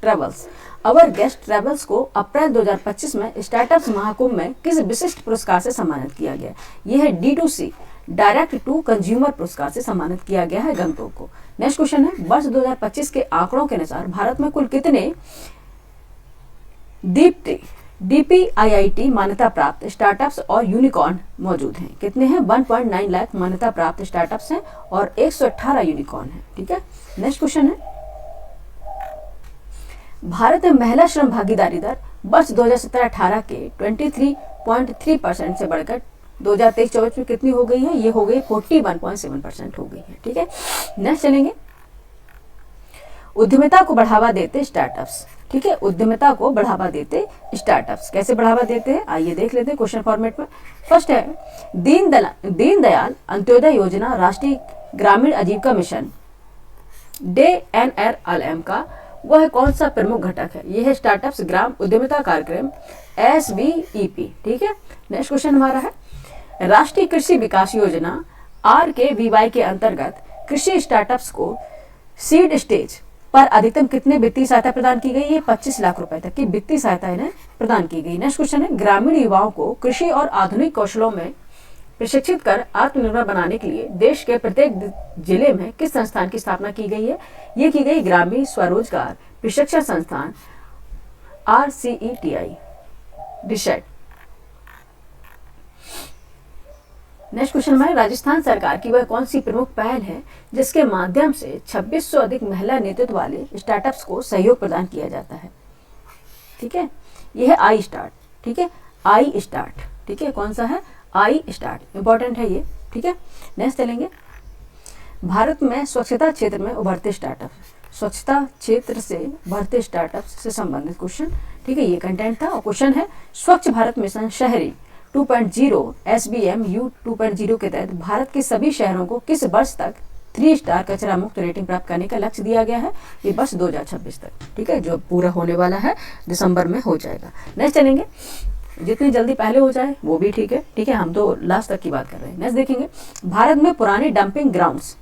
ट्रेवल्स को अप्रैल 2025 में स्टार्टअप्स महाकुंभ में किस विशिष्ट पुरस्कार से सम्मानित किया गया। यह है D2C डायरेक्ट टू कंज्यूमर पुरस्कार से सम्मानित किया गया है गंगटोक को। नेक्स्ट क्वेश्चन है, वर्ष 2025 के आंकड़ों के अनुसार भारत में कुल कितने DPIIT मान्यता प्राप्त स्टार्टअप्स और यूनिकॉर्न मौजूद हैं। कितने हैं, 1.9 लाख मान्यता प्राप्त स्टार्टअप्स हैं और 118 यूनिकॉर्न हैं। ठीक है, नेक्स्ट क्वेश्चन है, भारत में महिला श्रम भागीदारी दर वर्ष 2017-18 के 23.3% से बढ़कर 2023-24 में कितनी हो गई है, ये हो गई 41.7% हो गई है। ठीक है, नेक्स्ट चलेंगे, उद्यमिता को बढ़ावा देते स्टार्टअप्स। ठीक है, उद्यमिता को बढ़ावा देते स्टार्टअप्स कैसे बढ़ावा देते हैं, आइए देख लेते हैं क्वेश्चन फॉर्मेट में। फर्स्ट है, दीनदयाल अंत्योदय योजना राष्ट्रीय ग्रामीण आजीविका मिशन DNRLM का वह कौन सा प्रमुख घटक है। यह है स्टार्टअप्स ग्राम उद्यमिता कार्यक्रम SBEP। ठीक है, नेक्स्ट क्वेश्चन हमारा है, राष्ट्रीय कृषि विकास योजना RKVY के अंतर्गत कृषि स्टार्टअप्स को सीड स्टेज पर अधिकतम कितने वित्तीय सहायता प्रदान की गई है, 25 लाख रुपए तक की वित्तीय सहायता इन्हें प्रदान की गई। नेक्स्ट क्वेश्चन है, ग्रामीण युवाओं को कृषि और आधुनिक कौशलों में प्रशिक्षित कर आत्मनिर्भर बनाने के लिए देश के प्रत्येक जिले में किस संस्थान की स्थापना की गई है। ये की गई ग्रामीण स्वरोजगार प्रशिक्षण संस्थान RCETI डिशेट। नेक्स्ट क्वेश्चन हमारे, राजस्थान सरकार की वह कौन सी प्रमुख पहल है जिसके माध्यम से 2600 अधिक महिला नेतृत्व वाले स्टार्टअप्स को सहयोग प्रदान किया जाता है। ठीक है, यह है आई स्टार्ट। ठीक है, आई स्टार्ट। ठीक है, कौन सा है, आई स्टार्ट, इंपॉर्टेंट है ये। ठीक है, नेक्स्ट चलेंगे, भारत में स्वच्छता क्षेत्र में उभरते स्टार्टअप, स्वच्छता क्षेत्र से उभरते स्टार्टअप से संबंधित क्वेश्चन। ठीक है, ये कंटेंट था। और क्वेश्चन है, स्वच्छ भारत मिशन शहरी 2.0 SBMU 2.0 के तहत भारत के सभी शहरों को किस वर्ष तक 3 स्टार कचरा मुक्त रेटिंग प्राप्त करने का लक्ष्य दिया गया है। ये वर्ष 2026 तक। ठीक है, जो पूरा होने वाला है दिसंबर में हो जाएगा। नेक्स्ट चलेंगे, जितनी जल्दी पहले हो जाए वो भी ठीक है। ठीक है, हम तो लास्ट तक की बात कर रहे हैं। नेक्स्ट देखेंगे, भारत में पुरानी डंपिंग ग्राउंड्स,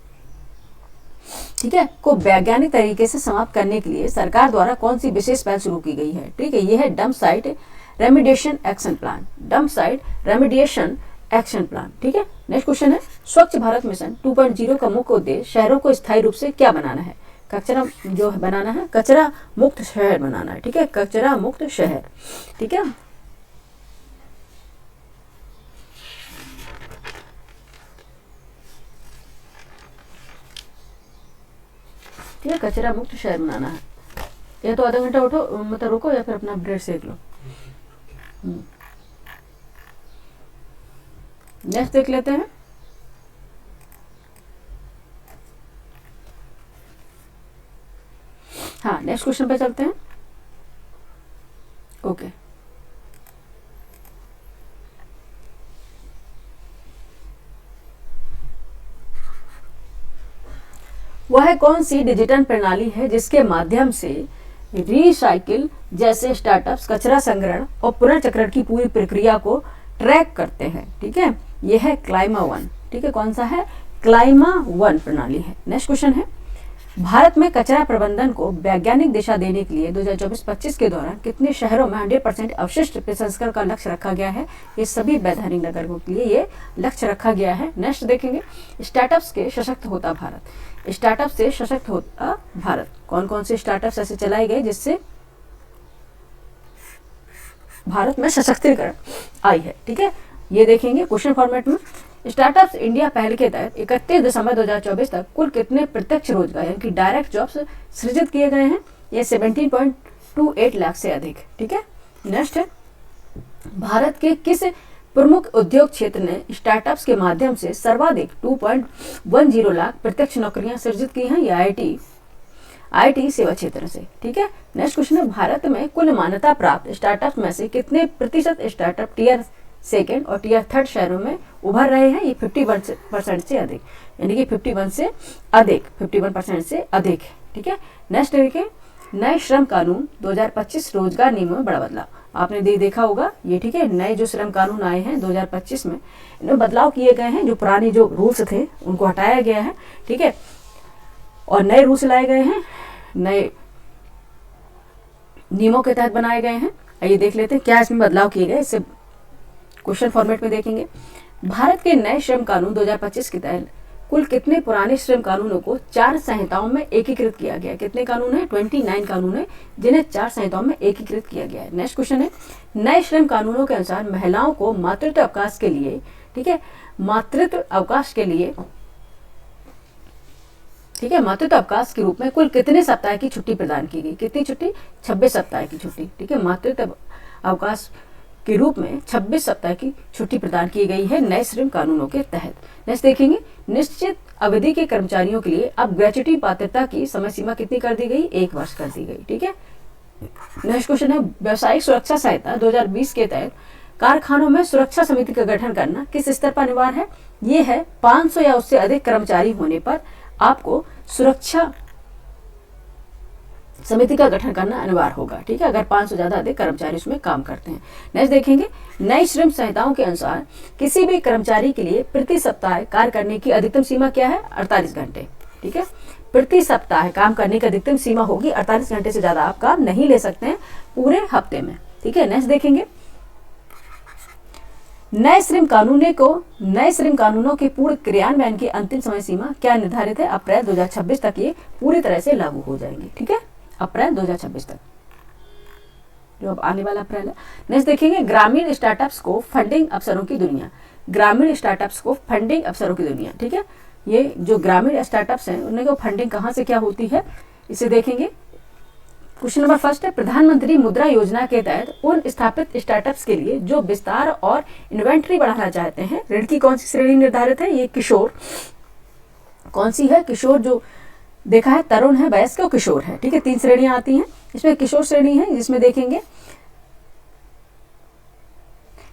ठीक है, को वैज्ञानिक तरीके से समाप्त करने के लिए सरकार द्वारा कौन सी विशेष पहल शुरू की गई है। ठीक है, ये है dump site remediation action plan, dump site remediation action plan. ठीक है, नेक्स्ट क्वेश्चन है, स्वच्छ भारत मिशन 2.0 का मुख्य उद्देश्य शहरों को स्थायी रूप से क्या बनाना है, कचरा जो बनाना है, कचरा मुक्त शहर बनाना है, ठीक है, कचरा मुक्त शहर, ठीक है। ठीक है, कचरा मुक्त शहर बनाना है। या तो आधा घंटा उठो, मतलब रुको, या फिर अपना ब्रेड सेक लो। नेक्स्ट देख लेते हैं। हाँ, नेक्स्ट क्वेश्चन पे चलते हैं। ओके, वह कौन सी डिजिटल प्रणाली है जिसके माध्यम से रिसाइकिल जैसे स्टार्टअप्स कचरा संग्रहण और पुनर्चक्रण की पूरी प्रक्रिया को ट्रैक करते हैं? ठीक है, यह है क्लाइमा वन। ठीक है, कौन सा है? क्लाइमा वन प्रणाली है। नेक्स्ट क्वेश्चन है, भारत में कचरा प्रबंधन को वैज्ञानिक दिशा देने के लिए 2024-25 के दौरान कितने शहरों में 100% अवशिष्ट प्रसंस्करण का लक्ष्य रखा गया है? ये सभी वैधानिक नगरों के लिए ये लक्ष्य रखा गया है। नेक्स्ट देखेंगे, स्टार्टअप्स के सशक्त होता भारत। स्टार्टअप से सशक्त होता भारत, कौन कौन से स्टार्टअप्स ऐसे चलाए गए जिससे भारत में सशक्तिकरण आई है? ठीक है, ये देखेंगे क्वेश्चन फॉर्मेट में। स्टार्टअप्स इंडिया पहल के तहत 31 दिसंबर 2024 तक कुल कितने प्रत्यक्ष रोजगार यानी कि डायरेक्ट जॉब्स सृजित किए गए हैं? ये 17.28 लाख से अधिक। ठीक है, नेक्स्ट है, भारत के किस प्रमुख उद्योग क्षेत्र ने स्टार्टअप्स के माध्यम से सर्वाधिक 2.10 लाख प्रत्यक्ष नौकरियां सृजित की हैं? ये आईटी सेवा क्षेत्र से। ठीक है, नेक्स्ट क्वेश्चन है, भारत में कुल मान्यता प्राप्त स्टार्टअप में से कितने प्रतिशत स्टार्टअप टीयर सेकेंड और टीयर थर्ड शहरों में उभर रहे हैं? ये 51% से अधिक, यानी कि 51% से अधिक। ठीक है, नेक्स्ट देखिए, नए श्रम कानून 2025 रोजगार नियमों में बड़ा बदलाव। आपने देखा होगा ये। ठीक है, नए जो श्रम कानून आए हैं 2025 में, इनमें बदलाव किए गए हैं। जो पुराने जो रूल्स थे उनको हटाया गया है। ठीक है, और नए रूल्स लाए गए हैं, नए नियमों के तहत बनाए गए हैं। आइए देख लेते हैं क्या इसमें बदलाव किए गए, इससे क्वेश्चन फॉर्मेट में देखेंगे। भारत के नए श्रम कानून 2025 के तहत कुल कितने पुराने श्रम कानूनों को 4 संहिताओं में एकीकृत किया गया? कितने कानून है? 29 कानून है जिन्हें 4 संहिताओं में एकीकृत किया गया है। नेक्स्ट क्वेश्चन है, नए श्रम कानूनों के अनुसार महिलाओं को मातृत्व अवकाश के लिए, ठीक है, मातृत्व अवकाश के लिए, ठीक है, मातृत्व अवकाश के रूप में कुल कितने सप्ताह की छुट्टी प्रदान की गई? कितनी छुट्टी? 26 सप्ताह की छुट्टी। ठीक है, मातृत्व अवकाश के रूप में 26 सप्ताह की छुट्टी प्रदान की गई है नए श्रम कानूनों के तहत। नेक्स्ट देखेंगे, निश्चित अवधि के कर्मचारियों के लिए अब ग्रेच्युटी पात्रता की समय सीमा कितनी कर दी गई? 1 वर्ष कर दी गई। ठीक है, नेक्स्ट क्वेश्चन है, व्यावसायिक सुरक्षा संहिता 2020 के तहत कारखानों में सुरक्षा समिति का गठन करना किस स्तर पर अनिवार्य है? ये है 500 या उससे अधिक कर्मचारी होने पर आपको सुरक्षा समिति का गठन करना अनिवार्य होगा। ठीक है, अगर 500 ज्यादा अधिक कर्मचारी उसमें काम करते हैं। नेक्स्ट देखेंगे, नई श्रम संहिताओं के अनुसार किसी भी कर्मचारी के लिए प्रति सप्ताह कार्य करने की अधिकतम सीमा क्या है? 48 घंटे। ठीक है, प्रति सप्ताह काम करने की अधिकतम सीमा होगी 48 घंटे से ज्यादा आप काम नहीं ले सकते हैं पूरे हफ्ते में। ठीक है, नेक्स्ट देखेंगे, नए श्रम कानूनों के पूर्ण क्रियान्वयन की अंतिम समय सीमा क्या निर्धारित है? अप्रैल 2026 तक ये पूरी तरह से लागू हो जाएंगे। ठीक है, अप्रैल 2026 तक, जो अब आने वाला अप्रैल है। नेक्स्ट देखेंगे, ग्रामीण स्टार्टअप्स को फंडिंग अवसरों की दुनिया। ग्रामीण स्टार्टअप्स को फंडिंग अवसरों की दुनिया। ठीक है, ये जो ग्रामीण स्टार्टअप्स हैं उनमें को फंडिंग कहाँ से क्या होती है, इसे देखेंगे। क्वेश्चन नंबर फर्स्ट है, प्रधानमंत्री मुद्रा योजना के तहत उन स्थापित स्टार्टअप्स के लिए जो विस्तार और इन्वेंट्री बढ़ाना चाहते हैं, ऋण की कौन सी श्रेणी निर्धारित है? ये किशोर, कौन सी है? किशोर, जो देखा है तरुण है, वयस्क और किशोर है। ठीक है, 3 श्रेणियां आती हैं, इसमें किशोर श्रेणी है जिसमें देखेंगे,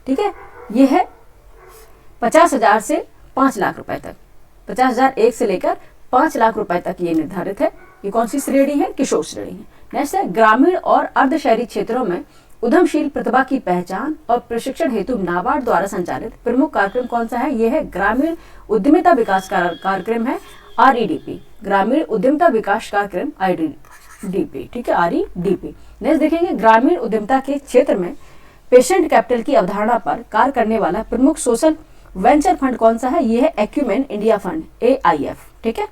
ठीक है, ये है 50,000 से 5 लाख रुपए तक, 50,000 एक से लेकर 5 लाख रुपए तक ये निर्धारित है। ये कौन सी श्रेणी है? किशोर श्रेणी है। नेक्स्ट है, ग्रामीण और अर्ध शहरी क्षेत्रों में उद्यमशील प्रतिभा की पहचान और प्रशिक्षण हेतु नाबार्ड द्वारा संचालित प्रमुख कार्यक्रम कौन सा है? यह है ग्रामीण उद्यमिता विकास कार्यक्रम है, REDP, ग्रामीण उद्यमिता विकास कार्यक्रम REDP। ठीक है, REDP। नेक्स्ट देखेंगे, ग्रामीण उद्यमिता के क्षेत्र में पेशेंट कैपिटल की अवधारणा पर कार्य करने वाला प्रमुख सोशल वेंचर फंड कौन सा है? यह है एक्यूमेन इंडिया फंड, AIF। ठीक है,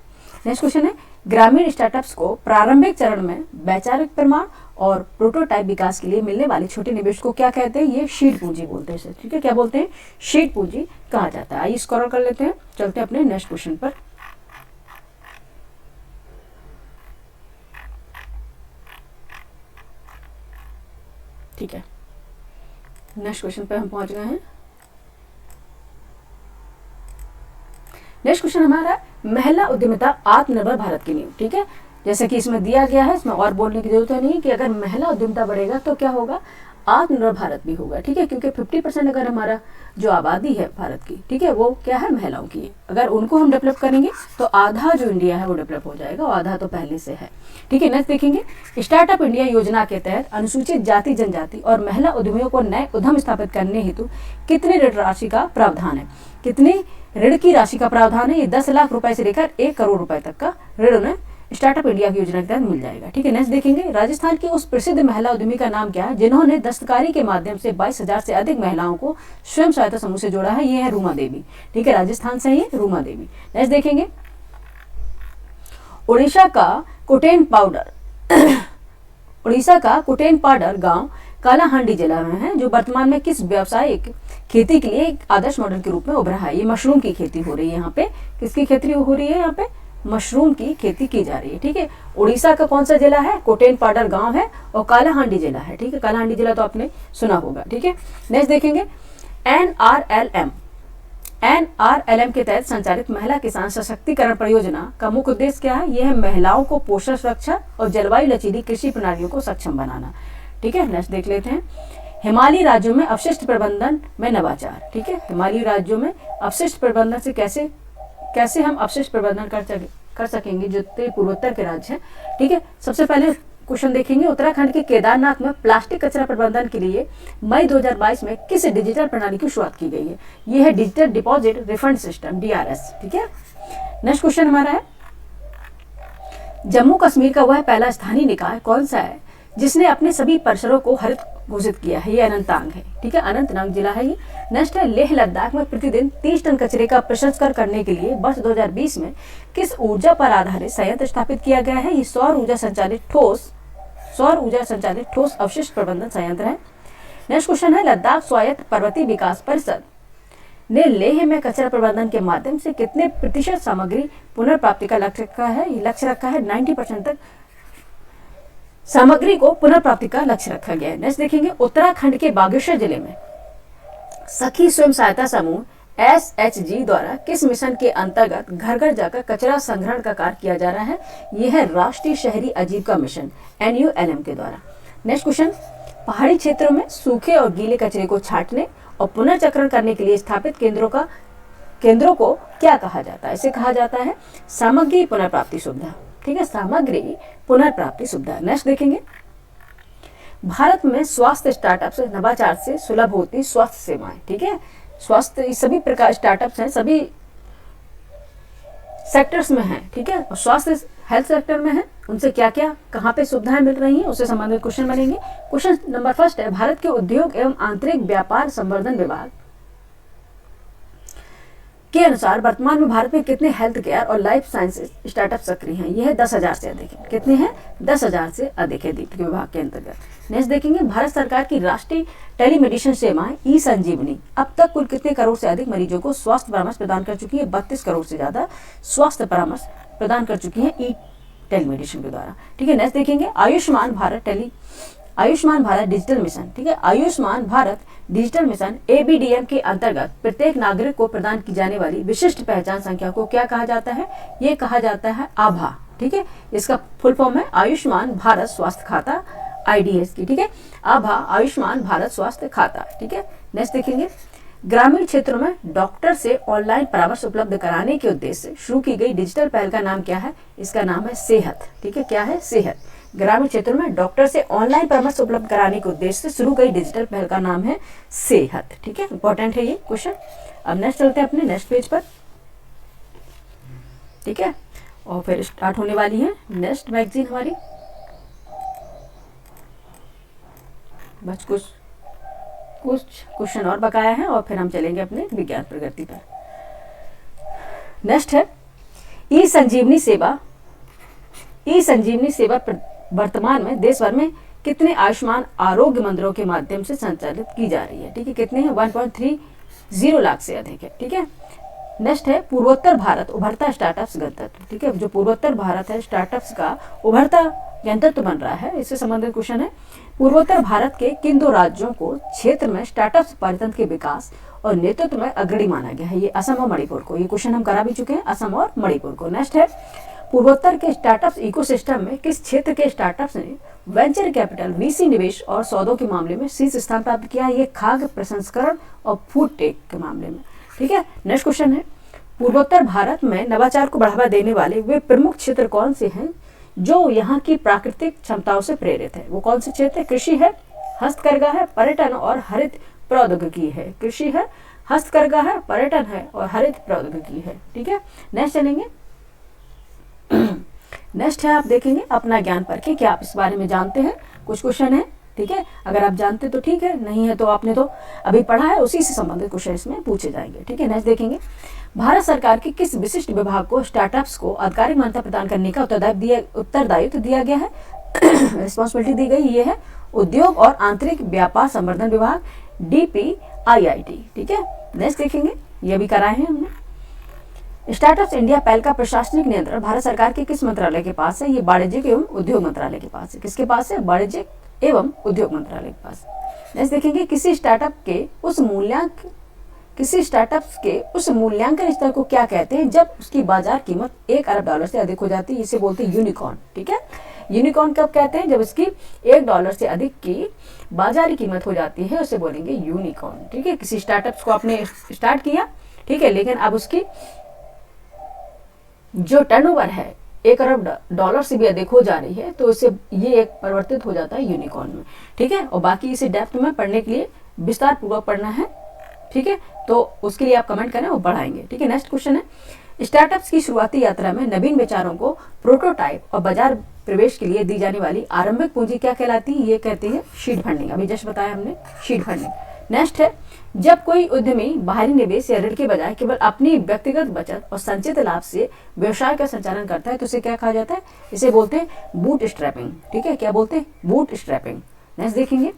नेक्स्ट क्वेश्चन है, ग्रामीण स्टार्टअप्स को प्रारंभिक चरण में वैचारिक प्रमाण और प्रोटोटाइप विकास के लिए मिलने वाले छोटे निवेश को क्या कहते हैं? ये सीड पूंजी बोलते हैं। ठीक है, क्या बोलते हैं? सीड पूंजी कहा जाता है। आइए स्क्रॉल कर लेते हैं, चलते हैं अपने नेक्स्ट क्वेश्चन पर। ठीक है, नेक्स्ट क्वेश्चन पे हम पहुंच गए हैं। नेक्स्ट क्वेश्चन हमारा महिला उद्यमिता आत्मनिर्भर भारत की नींव। ठीक है, जैसे कि इसमें दिया गया है, इसमें और बोलने की जरूरत नहीं है कि अगर महिला उद्यमिता बढ़ेगा तो क्या होगा? आत्मनिर्भर भारत भी होगा। ठीक है, क्योंकि 50% अगर हमारा जो आबादी है भारत की, ठीक है, वो क्या है? महिलाओं की है। अगर उनको हम डेवलप करेंगे तो आधा जो इंडिया है वो डेवलप हो जाएगा, और आधा तो पहले से है। ठीक है, नेक्स्ट देखेंगे, स्टार्टअप इंडिया योजना के तहत अनुसूचित जाति जनजाति और महिला उद्यमियों को नए उद्यम स्थापित करने हेतु कितने ऋण राशि का प्रावधान है? कितनी ऋण की राशि का प्रावधान है? ये 10 लाख रुपए से लेकर 1 करोड़ रुपए तक का ऋण उन्हें स्टार्टअप इंडिया की योजना के तहत मिल जाएगा। ठीक है, नेक्स्ट देखेंगे, राजस्थान की उस प्रसिद्ध महिला उद्यमी का नाम क्या है जिन्होंने दस्तकारी के माध्यम से 22,000 से अधिक महिलाओं को स्वयं सहायता समूह से जोड़ा है? ये है रूमा देवी। ठीक है, राजस्थान से ही रूमा देवी। नेक्स्ट देखेंगे, उड़ीसा का कुटेन पाउडर गांव कालाहांडी जिला में है, जो वर्तमान में किस व्यावसायिक खेती के लिए एक आदर्श मॉडल के रूप में उभरा है? ये मशरूम की खेती हो रही है यहाँ पे। किसकी खेती हो रही है यहाँ पे? मशरूम की खेती की जा रही है। ठीक है, उड़ीसा का कौन सा जिला है? कोटेन पाउडर गांव है, और कालाहांडी जिला है। ठीक है, कालाहांडी जिला तो आपने सुना होगा। ठीक है, नेक्स्ट देखेंगे, एनआरएलएम के तहत संचालित महिला किसान सशक्तिकरण परियोजना का मुख्य उद्देश्य क्या है? यह है महिलाओं को पोषण सुरक्षा और जलवायु लचीली कृषि प्रणालियों को सक्षम बनाना। ठीक है, नेक्स्ट देख लेते हैं, हिमालयी राज्यों में अपशिष्ट प्रबंधन में नवाचार। ठीक है, हिमालयी राज्यों में अपशिष्ट प्रबंधन से कैसे हम अपशिष्ट प्रबंधन कर सकेंगे जो पूर्वोत्तर के राज्य हैं। ठीक है, सबसे पहले क्वेश्चन देखेंगे, उत्तराखंड के केदारनाथ में प्लास्टिक कचरा प्रबंधन के लिए मई 2022 में किस डिजिटल प्रणाली की शुरुआत की गई है? यह है digital deposit refund system, DRS। ठीक है, नेक्स्ट क्वेश्चन हमारा है, जम्मू कश्मीर का वह पहला स्थानीय निकाय कौन सा है जिसने अपने सभी परिसरों को हरित घोषित किया है? ये अनंतनाग है। ठीक है, अनंतनाग जिला है ये। नेक्स्ट है, लेह लद्दाख में प्रतिदिन 30 टन कचरे का प्रसंस्करण करने के लिए वर्ष 2020 में किस ऊर्जा पर आधारित संयंत्र स्थापित किया गया है? ये सौर ऊर्जा संचालित ठोस अवशिष्ट प्रबंधन संयंत्र है। नेक्स्ट क्वेश्चन है, लद्दाख स्वायत्त पर्वतीय विकास परिषद ने लेह में कचरा प्रबंधन के माध्यम से कितने प्रतिशत सामग्री पुनर्प्राप्ति का लक्ष्य रखा है? ये लक्ष्य रखा है 90% तक सामग्री को पुनर्प्राप्ति का लक्ष्य रखा गया है। नेक्स्ट देखेंगे, उत्तराखंड के बागेश्वर जिले में सखी स्वयं सहायता समूह SHG द्वारा किस मिशन के अंतर्गत घर घर जाकर कचरा संग्रहण का कार्य किया जा रहा है? यह है राष्ट्रीय शहरी आजीविका मिशन, NULM के द्वारा। नेक्स्ट क्वेश्चन, पहाड़ी क्षेत्रों में सूखे और गीले कचरे को छांटने और पुनर्चक्रण करने के लिए स्थापित केंद्रों को क्या कहा जाता है? इसे कहा जाता है सामग्री पुनर्प्राप्ति सुविधा। ठीक है, सामग्री पुनर्प्राप्ति सुविधा। नेक्स्ट देखेंगे, भारत में स्वास्थ्य स्टार्टअप से नवाचार से सुलभ होती स्वास्थ्य सेवाएं। ठीक है, स्वास्थ्य सभी प्रकार स्टार्टअप्स हैं, सभी सेक्टर्स में हैं। ठीक है, और स्वास्थ्य हेल्थ सेक्टर में है, उनसे क्या क्या कहाँ पे सुविधाएं मिल रही हैं उससे संबंधित क्वेश्चन बनेंगे। क्वेश्चन नंबर फर्स्ट है, भारत के उद्योग एवं आंतरिक व्यापार संवर्धन विभाग के अनुसार वर्तमान में भारत में कितने हेल्थ केयर और लाइफ साइंसेज स्टार्टअप सक्रिय हैं? यह है 10,000 से अधिक है। कितने हैं? 10,000 से अधिक है दीप्ति विभाग के अंतर्गत। नेक्स्ट देखेंगे, भारत सरकार की राष्ट्रीय टेलीमेडिसिन सेवाएं ई-संजीवनी अब तक कुल कितने करोड़ से अधिक मरीजों को स्वास्थ्य परामर्श प्रदान कर चुकी है? 32 करोड़ से ज्यादा स्वास्थ्य परामर्श प्रदान कर चुकी है ई टेलीमेडिसिन के द्वारा। ठीक है, नेक्स्ट देखेंगे, आयुष्मान भारत डिजिटल मिशन। ठीक है, Ayushman Bharat digital mission ABDM के अंतर्गत प्रत्येक नागरिक को प्रदान की जाने वाली विशिष्ट पहचान संख्या को क्या कहा जाता है? ये कहा जाता है आभा। ठीक है, इसका फुल फॉर्म है आयुष्मान भारत स्वास्थ्य खाता, IDS की। ठीक है, आभा आयुष्मान भारत स्वास्थ्य खाता। ठीक है, नेक्स्ट देखेंगे, ग्रामीण क्षेत्रों में डॉक्टर से ऑनलाइन परामर्श उपलब्ध कराने के उद्देश्य से शुरू की गई डिजिटल पहल का नाम क्या है? इसका नाम है सेहत। ठीक है, क्या है? सेहत। ग्रामीण क्षेत्रों में डॉक्टर से ऑनलाइन परामर्श उपलब्ध कराने के उद्देश्य से शुरू गई डिजिटल पहल का नाम है सेहत। ठीक है, इंपॉर्टेंट है ये क्वेश्चन। अब नेक्स्ट चलते हैं अपने नेक्स्ट पेज पर। ठीक है, और फिर स्टार्ट होने वाली है नेक्स्ट मैगजीन हमारी। बस कुछ क्वेश्चन और बकाया है और फिर हम चलेंगे अपने विज्ञान प्रगति पर। नेक्स्ट है, ई संजीवनी सेवा ई संजीवनी सेवा वर्तमान में देश भर में कितने आयुष्मान आरोग्य मंदिरों के माध्यम से संचालित की जा रही है? ठीक है, कितने हैं? 1.30 लाख से अधिक है। ठीक है, नेक्स्ट है पूर्वोत्तर भारत उभरता स्टार्टअप्स गंतव्य। ठीक है, जो पूर्वोत्तर भारत है स्टार्टअप्स का उभरता गंतव्य बन रहा है, इससे संबंधित क्वेश्चन है। पूर्वोत्तर भारत के किन दो राज्यों को क्षेत्र में स्टार्टअप्स पारितंत्र के विकास और नेतृत्व में अग्रणी माना गया है? ये असम और मणिपुर को। ये क्वेश्चन हम करा भी चुके हैं, असम और मणिपुर को। नेक्स्ट है पूर्वोत्तर के स्टार्टअप्स इकोसिस्टम में किस क्षेत्र के स्टार्टअप्स ने वेंचर कैपिटल, वीसी निवेश और सौदों के मामले में शीर्ष स्थान प्राप्त किया? ये खाद्य प्रसंस्करण और फूड टेक के मामले में। ठीक है, नेक्स्ट क्वेश्चन है पूर्वोत्तर भारत में नवाचार को बढ़ावा देने वाले वे प्रमुख क्षेत्र कौन से हैं जो यहाँ की प्राकृतिक क्षमताओं से प्रेरित है? वो कौन से क्षेत्र? कृषि है, हस्तकरघा है, पर्यटन और हरित प्रौद्योगिकी है। कृषि है, हस्तकरघा है, पर्यटन है और हरित प्रौद्योगिकी है। ठीक है, नेक्स्ट चलेंगे। नेक्स्ट है, आप देखेंगे अपना ज्ञान परखें, क्या आप इस बारे में जानते हैं? कुछ क्वेश्चन है। ठीक है, अगर आप जानते तो ठीक है, नहीं है तो आपने तो अभी पढ़ा है, उसी से संबंधित क्वेश्चन इसमें पूछे जाएंगे। ठीक है, नेक्स्ट देखेंगे भारत सरकार के किस विशिष्ट विभाग को स्टार्टअप्स को आधिकारिक मान्यता प्रदान करने का उत्तरदायित्व दिया गया है? रिस्पॉन्सिबिलिटी दी गई, ये है उद्योग और आंतरिक व्यापार संवर्धन विभाग, DPIIT। ठीक है, नेक्स्ट देखेंगे, ये भी कराए हैं हमने। स्टार्टअप्स इंडिया पहल का प्रशासनिक नियंत्रण भारत सरकार के किस मंत्रालय के पास है? ये वाणिज्यिक एवं उद्योग मंत्रालय के पास है। किसके पास है? वाणिज्यिक एवं उद्योग मंत्रालय के पास। नेक्स्ट देखेंगे किसी स्टार्टअप के उस मूल्यांकन स्तर को क्या कहते हैं जब उसकी बाजार कीमत $1 अरब से अधिक हो जाती है? इसे बोलते हैं यूनिकॉर्न। ठीक है, यूनिकॉर्न कब कहते हैं? जब इसकी $1 से अधिक की बाजारी कीमत हो जाती है, उसे बोलेंगे यूनिकॉर्न। ठीक है, किसी स्टार्टअप्स को आपने स्टार्ट किया, ठीक है, लेकिन अब उसकी जो टर्नओवर है $1 अरब से भी अधिक हो जा रही है, तो इसे ये एक परिवर्तित हो जाता है यूनिकॉर्न में। ठीक है, और बाकी इसे डेप्थ में पढ़ने के लिए विस्तार पूर्वक पढ़ना है। ठीक है, तो उसके लिए आप कमेंट करें, वो बढ़ाएंगे। ठीक है, नेक्स्ट क्वेश्चन है स्टार्टअप्स की शुरुआती यात्रा में नवीन विचारों को प्रोटोटाइप और बाजार प्रवेश के लिए दी जाने वाली आरंभिक पूंजी क्या कहलाती है? ये कहती है सीड फंडिंग। अभी जस्ट बताया हमने, सीड फंडिंग। नेक्स्ट है जब कोई उद्यमी बाहरी निवेश या ऋण के बजाय केवल अपनी व्यक्तिगत बचत और संचित लाभ से व्यवसाय का संचालन करता है, तो इसे क्या कहा जाता है? इसे बोलते हैं बूट स्ट्रैपिंग। ठीक है, क्या बोलते हैं? Boot strapping. नेक्स्ट देखेंगे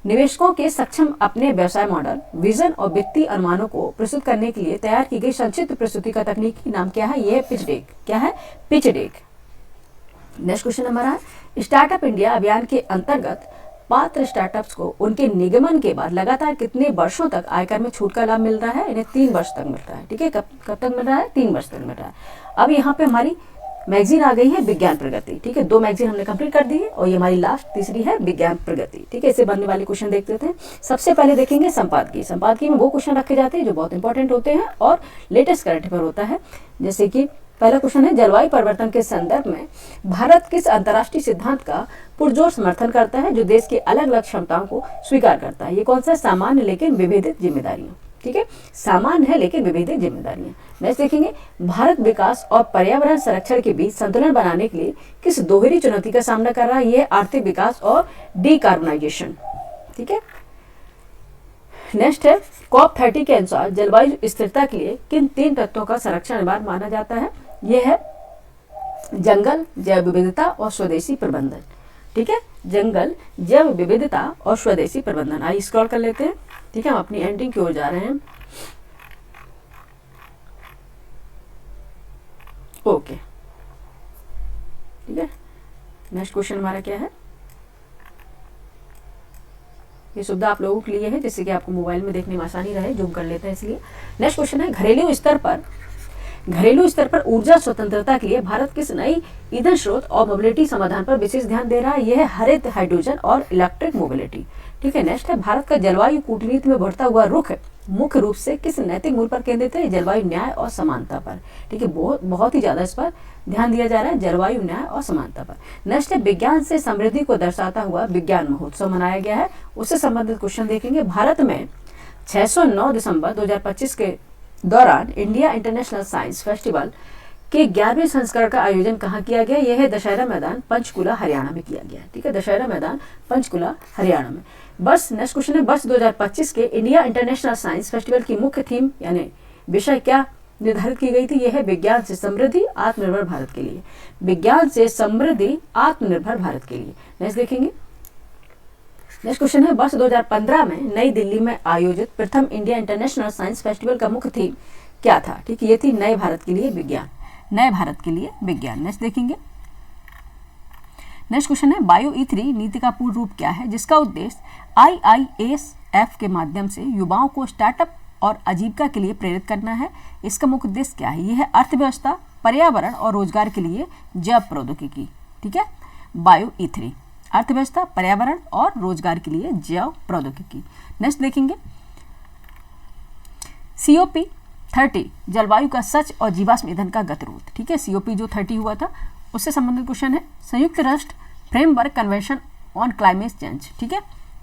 निवेशकों के सक्षम अपने व्यवसाय मॉडल, विजन और वित्तीय अनुमानों को प्रस्तुत करने के लिए तैयार की गई संक्षिप्त प्रस्तुति का तकनीकी नाम क्या है? यह है पिच डेक। क्या है? Pitch deck. नेक्स्ट क्वेश्चन हमारा है स्टार्टअप इंडिया अभियान के अंतर्गत पात्र स्टार्टअप्स को उनके निगमन के बाद लगातार कितने वर्षों तक आयकर में छूट का लाभ मिल रहा है? इन्हें 3 वर्ष तक मिल रहा है। ठीक है, कब तक मिल रहा है? 3 वर्ष तक मिल रहा है। अब यहाँ पे हमारी मैगजीन आ गई है विज्ञान प्रगति। ठीक है, 2 मैगजीन हमने कंप्लीट कर दी है और ये हमारी लास्ट तीसरी है विज्ञान प्रगति। ठीक है, इससे बनने वाले क्वेश्चन देखते थे। सबसे पहले देखेंगे संपादकीय। संपादकीय में वो क्वेश्चन रखे जाते हैं जो बहुत इंपॉर्टेंट होते हैं और लेटेस्ट करंट अफेयर होता है। जैसे कि पहला क्वेश्चन है जलवायु परिवर्तन के संदर्भ में भारत किस अंतर्राष्ट्रीय सिद्धांत का पुरजोर समर्थन करता है जो देश की अलग अलग क्षमताओं को स्वीकार करता है? ये कौन सा? सामान्य लेकिन विभेदित जिम्मेदारियां। ठीक है, सामान्य है लेकिन विभेदित जिम्मेदारियां। नेक्स्ट देखेंगे भारत विकास और पर्यावरण संरक्षण के बीच संतुलन बनाने के लिए किस दोहरी चुनौती का सामना कर रहा है? ये आर्थिक विकास और डिकार्बोनाइजेशन। ठीक है, नेक्स्ट है COP30 के अनुसार जलवायु स्थिरता के लिए किन 3 तत्वों का संरक्षण अनिवार्य माना जाता है? यह है जंगल, जैव विविधता और स्वदेशी प्रबंधन। ठीक है, जंगल, जैव विविधता और स्वदेशी प्रबंधन। आइए स्क्रॉल कर लेते हैं। ठीक है, हम अपनी एंडिंग की ओर जा रहे हैं। ओके, ठीक है, नेक्स्ट क्वेश्चन हमारा क्या है? ये सुविधा आप लोगों के लिए है जिससे कि आपको मोबाइल में देखने में आसानी रहे, जूम कर लेते हैं इसलिए। नेक्स्ट क्वेश्चन है घरेलू स्तर पर ऊर्जा स्वतंत्रता के लिए भारत किस नई ईंधन स्रोत और मोबिलिटी समाधान पर विशेष ध्यान दे रहा है? यह है हरित हाइड्रोजन और इलेक्ट्रिक मोबिलिटी। ठीक है, नेक्स्ट है भारत का जलवायु कूटनीति में बढ़ता हुआ रुख मुख्य रूप से किस नैतिक मूल पर केंद्रित है? जलवायु न्याय और समानता पर। ठीक है, बहुत ही ज्यादा इस पर ध्यान दिया जा रहा है, जलवायु न्याय और समानता पर। नेक्स्ट है विज्ञान से समृद्धि को दर्शाता हुआ विज्ञान महोत्सव मनाया गया है, उससे संबंधित क्वेश्चन देखेंगे। भारत में 609 दिसंबर 2025 के दौरान इंडिया इंटरनेशनल साइंस फेस्टिवल के 11वें संस्करण का आयोजन कहाँ किया गया? यह है दशहरा मैदान पंचकुला हरियाणा में किया गया। ठीक है, दशहरा मैदान पंचकुला हरियाणा में। बस नेक्स्ट क्वेश्चन है वर्ष 2025 के इंडिया इंटरनेशनल साइंस फेस्टिवल की मुख्य थीम यानी विषय क्या निर्धारित की गई थी, यह है विज्ञान से समृद्धि आत्मनिर्भर भारत के लिए। विज्ञान से समृद्धि आत्मनिर्भर भारत के लिए। नेक्स्ट देखेंगे, नेक्स्ट क्वेश्चन है, वर्ष 2015 में नई दिल्ली में आयोजित प्रथम इंडिया इंटरनेशनल साइंस फेस्टिवल का मुख्य थीम क्या था? ठीक है, ये थी नए भारत के लिए विज्ञान, नए भारत के लिए विज्ञान। नेक्स्ट देखेंगे, नेक्स्ट क्वेश्चन है, बायो E3 नीति का पूर्ण रूप क्या है, जिसका उद्देश्य IISF के माध्यम से युवाओं को स्टार्टअप और आजीविका के लिए प्रेरित करना है। इसका मुख्य उद्देश्य क्या है? यह है अर्थव्यवस्था, पर्यावरण और रोजगार के लिए जैव प्रौद्योगिकी। ठीक है, बायो E3 अर्थव्यवस्था, पर्यावरण और रोजगार के लिए जैव प्रौद्योगिकी। नेक्स्ट देखेंगे, COP30 जलवायु का सच और जीवाश्म ईंधन का गतिरोध। ठीक है, COP जो 30 हुआ था उससे संबंधित क्वेश्चन है। संयुक्त राष्ट्र framework convention on climate change. ठीक है,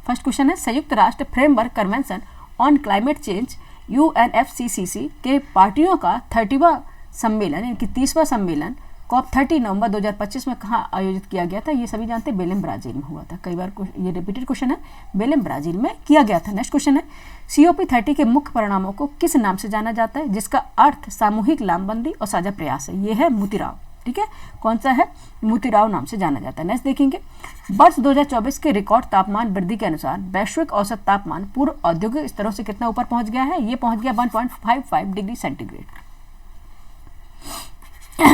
फर्स्ट क्वेश्चन है, संयुक्त राष्ट्र framework convention on climate change UNFCCC के पार्टियों का 30वां सम्मेलन यानी कि 30वां सम्मेलन COP30 नवंबर 2025 में कहाँ आयोजित किया गया था? ये सभी जानते हैं, बेलेम ब्राजील में हुआ था। कई बार ये रिपीटेड क्वेश्चन है, बेलेम ब्राजील में किया गया था। नेक्स्ट क्वेश्चन है, COP30 के मुख्य परिणामों को किस नाम से जाना जाता है, जिसका अर्थ सामूहिक लामबंदी और साझा प्रयास है? ये है मोतीराव। ठीक है, कौन सा है? मोतीराव नाम से जाना जाता है। नेक्स्ट देखेंगे, वर्ष 2024 के रिकॉर्ड तापमान वृद्धि के अनुसार वैश्विक औसत तापमान पूर्व औद्योगिक स्तरों से कितना ऊपर पहुंच गया है? ये पहुंच गया 1.55 degree centigrade.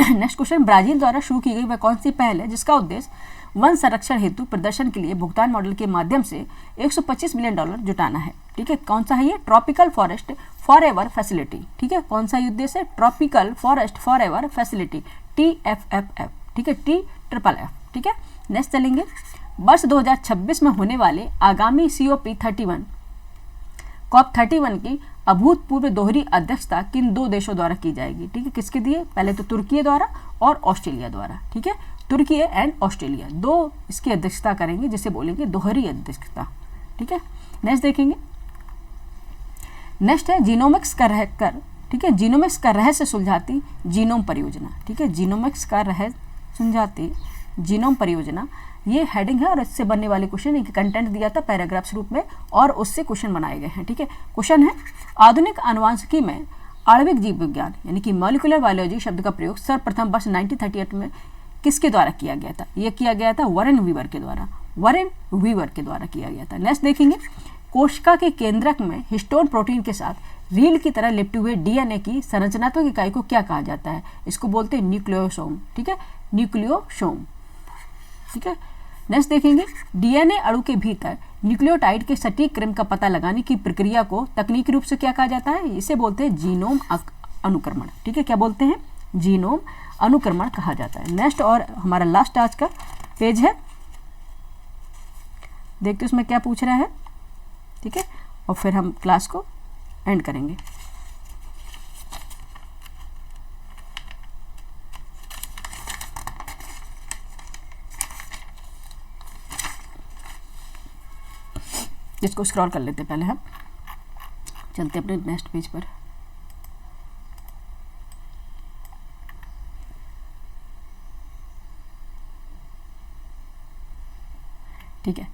Next question, Brazil द्वारा शुरू की गई वह कौन सी पहल है जिसका उद्देश्य वन संरक्षण हेतु प्रदर्शन के लिए भुगतान मॉडल के माध्यम से $125 मिलियन जुटाना है? ठीक है, कौन सा है ये? Tropical forest forever facility. ठीक है, कौन सा उद्देश्य है? Tropical forest forever facility, TFFF। ठीक है, TFFF। ठीक है, नेक्स्ट चलेंगे, वर्ष 2026 में होने वाले आगामी COP31 की अभूतपूर्व दोहरी अध्यक्षता किन दो देशों द्वारा की जाएगी? ठीक है, किसके दिए? पहले तो तुर्की द्वारा और ऑस्ट्रेलिया द्वारा। ठीक है, तुर्की एंड ऑस्ट्रेलिया दो इसकी अध्यक्षता करेंगे, जिसे बोलेंगे दोहरी अध्यक्षता। ठीक है, नेक्स्ट देखेंगे, नेक्स्ट है जीनोमिक्स का रहकर। ठीक है, जीनोमिक्स का रहस्य सुलझाती जीनोम परियोजना। ठीक है, जीनोमिक्स का रहस्य सुलझाती जीनोम परियोजना, ये हेडिंग है और इससे बनने वाले क्वेश्चन एक कंटेंट दिया था पैराग्राफ्स रूप में और उससे क्वेश्चन बनाए गए हैं। ठीक है, क्वेश्चन है, आधुनिक आनुवांशिकी में आणविक जीव विज्ञान यानी कि मॉलिक्यूलर बायोलॉजी शब्द का प्रयोग सर्वप्रथम वर्ष 1938 में किसके द्वारा किया गया था? ये किया गया था वॉरेन वीवर के द्वारा, वॉरेन वीवर के द्वारा किया गया था। नेक्स्ट देखेंगे, कोशिका के केंद्रक में हिस्टोन प्रोटीन के साथ रील की तरह लिपटे हुए DNA की संरचनात्मक इकाई को क्या कहा जाता है? इसको बोलते हैं न्यूक्लियोसोम। ठीक है, न्यूक्लियोसोम। ठीक है, नेक्स्ट देखेंगे, DNA अणु के भीतर न्यूक्लियोटाइड के सटीक क्रम का पता लगाने की प्रक्रिया को तकनीकी रूप से क्या कहा जाता है? इसे बोलते हैं जीनोम अनुक्रमण। ठीक है, क्या बोलते हैं? जीनोम अनुक्रमण कहा जाता है। नेक्स्ट और हमारा लास्ट आज का पेज है, देखते उसमें क्या पूछ रहा है। ठीक है, और फिर हम क्लास को एंड करेंगे। इसको स्क्रॉल कर लेते हैं, पहले हम चलते अपने नेक्स्ट पेज पर। ठीक है,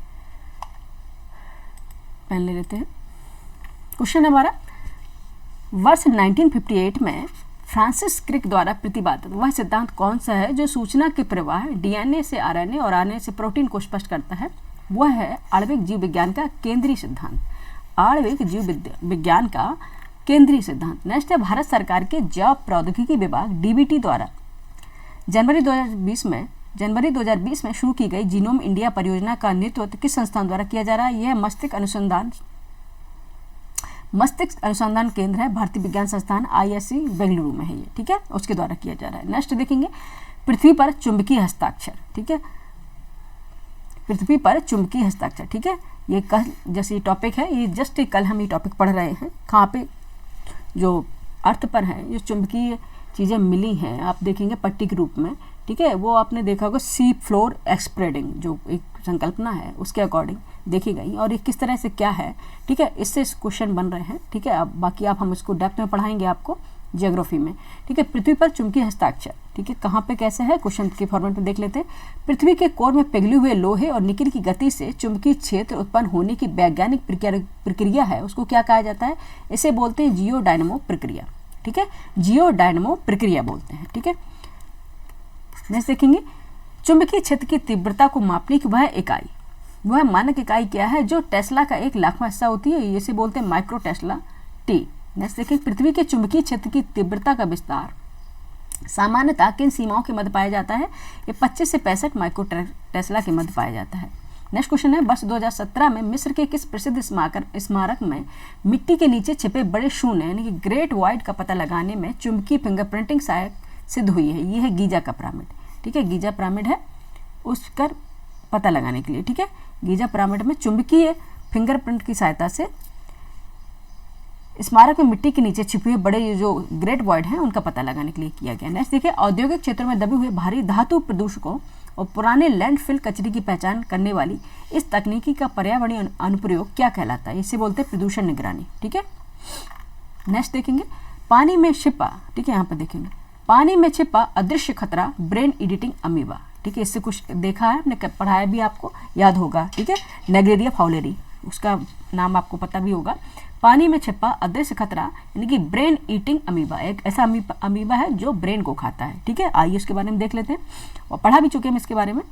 पेन ले लेते हैं। क्वेश्चन हमारा, वर्ष 1958 में फ्रांसिस क्रिक द्वारा प्रतिपादित वह सिद्धांत कौन सा है जो सूचना के प्रवाह DNA से RNA और RNA से प्रोटीन को स्पष्ट करता है? वह है आणविक जीव विज्ञान का केंद्रीय सिद्धांत, आणविक जीव विज्ञान का केंद्रीय सिद्धांत। नेक्स्ट है, भारत सरकार के जैव प्रौद्योगिकी विभाग DBT द्वारा जनवरी 2020 में शुरू की गई जीनोम इंडिया परियोजना का नेतृत्व किस संस्थान द्वारा किया जा रहा है? यह मस्तिष्क अनुसंधान केंद्र है, भारतीय विज्ञान संस्थान ISC बेंगलुरु में है ये। ठीक है, उसके द्वारा किया जा रहा है। नेक्स्ट देखेंगे, पृथ्वी पर चुंबकीय हस्ताक्षर। ठीक है, पृथ्वी पर चुंबकीय हस्ताक्षर। ठीक है, ये कल जैसे टॉपिक है, ये जस्ट कल हम ये टॉपिक पढ़ रहे हैं। कहाँ पे जो अर्थ पर है ये चुंबकीय चीज़ें मिली हैं, आप देखेंगे पट्टी के रूप में। ठीक है, वो आपने देखा होगा सी फ्लोर एक्सप्रेडिंग जो एक संकल्पना है उसके अकॉर्डिंग देखी गई, और ये किस तरह से क्या है। ठीक है, इससे क्वेश्चन बन रहे हैं। ठीक है, अब बाकी आप हम इसको डेप्थ में पढ़ाएंगे आपको ज्योग्राफी में। ठीक है, पृथ्वी पर चुंबकीय हस्ताक्षर। ठीक है, कहाँ पे कैसे है क्वेश्चन के फॉर्मेट में देख लेते हैं। पृथ्वी के कोर में पिघले हुए लोहे और निकिल की गति से चुंबकीय क्षेत्र उत्पन्न होने की वैज्ञानिक प्रक्रिया है, उसको क्या कहा जाता है? इसे बोलते हैं जियो डायनेमो प्रक्रिया। ठीक है, जियोडायनमो प्रक्रिया बोलते हैं। ठीक है, नेक्स्ट देखेंगे चुंबकीय क्षेत्र की तीव्रता को मापने की वह मानक इकाई क्या है जो टेस्ला का 1,00,000वां हिस्सा होती है, इसे बोलते हैं माइक्रो टेस्ला टी। नेक्स्ट देखिए पृथ्वी के चुंबकीय क्षेत्र की तीव्रता का विस्तार सामान्यतः किन सीमाओं के मध्य पाया जाता है, ये 25 से 65 माइक्रो टेस्ला के मध्य पाया जाता है। नेक्स्ट क्वेश्चन है वर्ष 2017 में मिस्र के किस प्रसिद्ध स्मारक में मिट्टी के नीचे छिपे बड़े शून्य यानी कि ग्रेट वाइड का पता लगाने में चुंबकीय फिंगरप्रिंटिंग सहायक सिद्ध हुई है। ये है गीजा का पिरामिड। ठीक है, गीजा पिरामिड है उसका पता लगाने के लिए। ठीक है, गीजा पिरामिड में चुंबकीय फिंगरप्रिंट की सहायता से स्मारक में मिट्टी के नीचे छिपे हुए बड़े जो ग्रेट वॉइड हैं उनका पता लगाने के लिए किया गया। नेक्स्ट देखिए औद्योगिक क्षेत्रों में दबे हुए भारी धातु प्रदूषकों और पुराने लैंडफिल कचरे की पहचान करने वाली इस तकनीकी का पर्यावरणीय अनुप्रयोग क्या कहलाता है, इसे बोलते हैं प्रदूषण निगरानी। ठीक है, नेक्स्ट देखेंगे पानी में छिपा, ठीक है यहाँ पर देखेंगे पानी में छिपा अदृश्य खतरा ब्रेन एडिटिंग अमीबा। ठीक है, इससे कुछ देखा है हमने, पढ़ाया भी, आपको याद होगा। ठीक है, नेग्लेरिया फाउलेरी उसका नाम आपको पता भी होगा। पानी में छिपा अदृश्य खतरा यानी कि ब्रेन ईटिंग अमीबा, एक ऐसा अमीबा है जो ब्रेन को खाता है। ठीक है, आइए उसके बारे में देख लेते हैं और पढ़ा भी चुके हैं इसके बारे में।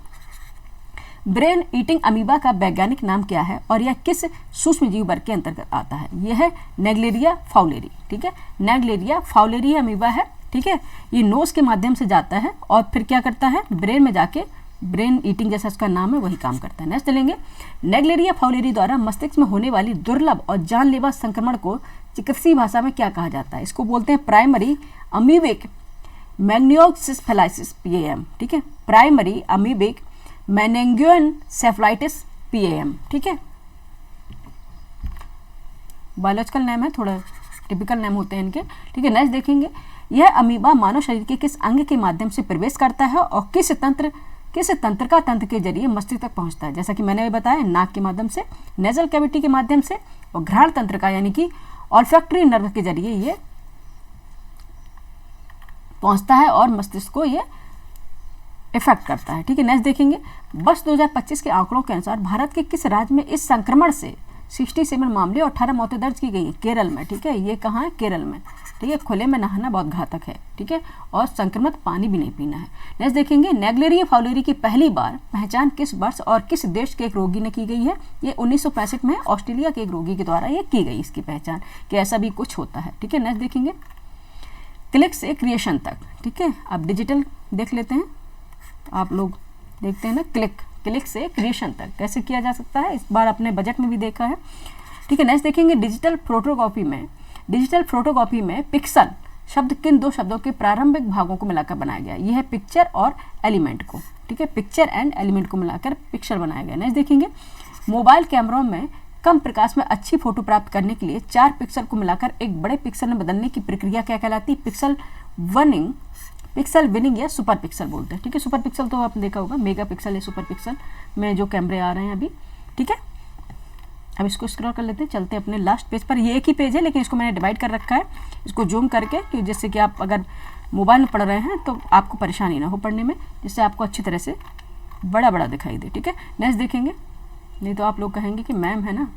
ब्रेन ईटिंग अमीबा का वैज्ञानिक नाम क्या है और यह किस सूक्ष्म जीव वर्ग के अंतर्गत आता है, यह है नेग्लेरिया फाउलेरी। ठीक है, नेग्लेरिया फाउलेरी अमीबा है। ठीक है, ये नोज के माध्यम से जाता है और फिर क्या करता है ब्रेन में जाके ब्रेन ईटिंग जैसा उसका नाम है वही काम करता है। नेक्स्ट चलेंगे नेग्लेरिया फाउलेरी द्वारा मस्तिष्क में होने वाली दुर्लभ और जानलेवा संक्रमण को चिकित्सीय भाषा में क्या कहा जाता है, इसको बोलते हैं प्राइमरी अमीबिक मेनिंगोसेफलाइटिस PAM। ठीक है, प्राइमरी अमीबिक मेनिंगोसेफलाइटिस PAM। ठीक है, बायोलॉजिकल नेम है, थोड़ा टिपिकल नेम होते हैं इनके। ठीक है, नेक्स्ट देखेंगे यह अमीबा मानव शरीर के किस अंग के माध्यम से प्रवेश करता है और किस तंत्रिका तंत्र के जरिए मस्तिष्क तक पहुंचता है, जैसा कि मैंने बताया नाक के माध्यम से, नेजल कैविटी के माध्यम से और घ्राण तंत्रिका यानी कि ऑल्फैक्टरी नर्व के जरिए ये पहुंचता है और मस्तिष्क को ये इफेक्ट करता है। ठीक है, नेक्स्ट देखेंगे वर्ष 2025 के आंकड़ों के अनुसार भारत के किस राज्य में इस संक्रमण से 67 मामले और 18 मौतें दर्ज की गई है, केरल में। ठीक है, ये कहाँ है, केरल में। ठीक है, खुले में नहाना बहुत घातक है। ठीक है, और संक्रमित पानी भी नहीं पीना है। नेक्स्ट देखेंगे नेग्लेरिया फाउलेरी की पहली बार पहचान किस वर्ष और किस देश के एक रोगी ने की गई है, ये 1965 में ऑस्ट्रेलिया के एक रोगी के द्वारा ये की गई इसकी पहचान कि ऐसा भी कुछ होता है। ठीक है, नेक्स्ट देखेंगे क्लिक से क्रिएशन तक। ठीक है, अब डिजिटल देख लेते हैं, आप लोग देखते हैं ना क्लिक से क्रिएशन तक कैसे किया जा सकता है, इस बार अपने बजट में भी देखा है। ठीक है, नेक्स्ट देखेंगे डिजिटल फोटोकॉपी में पिक्सल शब्द किन दो शब्दों के प्रारंभिक भागों को मिलाकर बनाया गया, यह है पिक्चर और एलिमेंट को। ठीक है, पिक्चर एंड एलिमेंट को मिलाकर पिक्चर बनाया गया। नेक्स्ट देखेंगे मोबाइल कैमरों में कम प्रकाश में अच्छी फोटो प्राप्त करने के लिए 4 पिक्सल को मिलाकर एक बड़े पिक्सल में बदलने की प्रक्रिया क्या कहलाती है, पिक्सल विनिंग या सुपर पिक्सल बोलते हैं। ठीक है, सुपर पिक्सल तो आपने देखा होगा, मेगा पिक्सल या सुपर पिक्सल में जो कैमरे आ रहे हैं अभी। ठीक है, अब इसको स्क्रॉल कर लेते हैं, चलते हैं अपने लास्ट पेज पर। ये एक ही पेज है लेकिन इसको मैंने डिवाइड कर रखा है, इसको जूम करके कि जिससे कि आप अगर मोबाइल में पढ़ रहे हैं तो आपको परेशानी ना हो पढ़ने में, जिससे आपको अच्छी तरह से बड़ा दिखाई दे। ठीक है, नेक्स्ट देखेंगे, नहीं तो आप लोग कहेंगे कि मैम है ना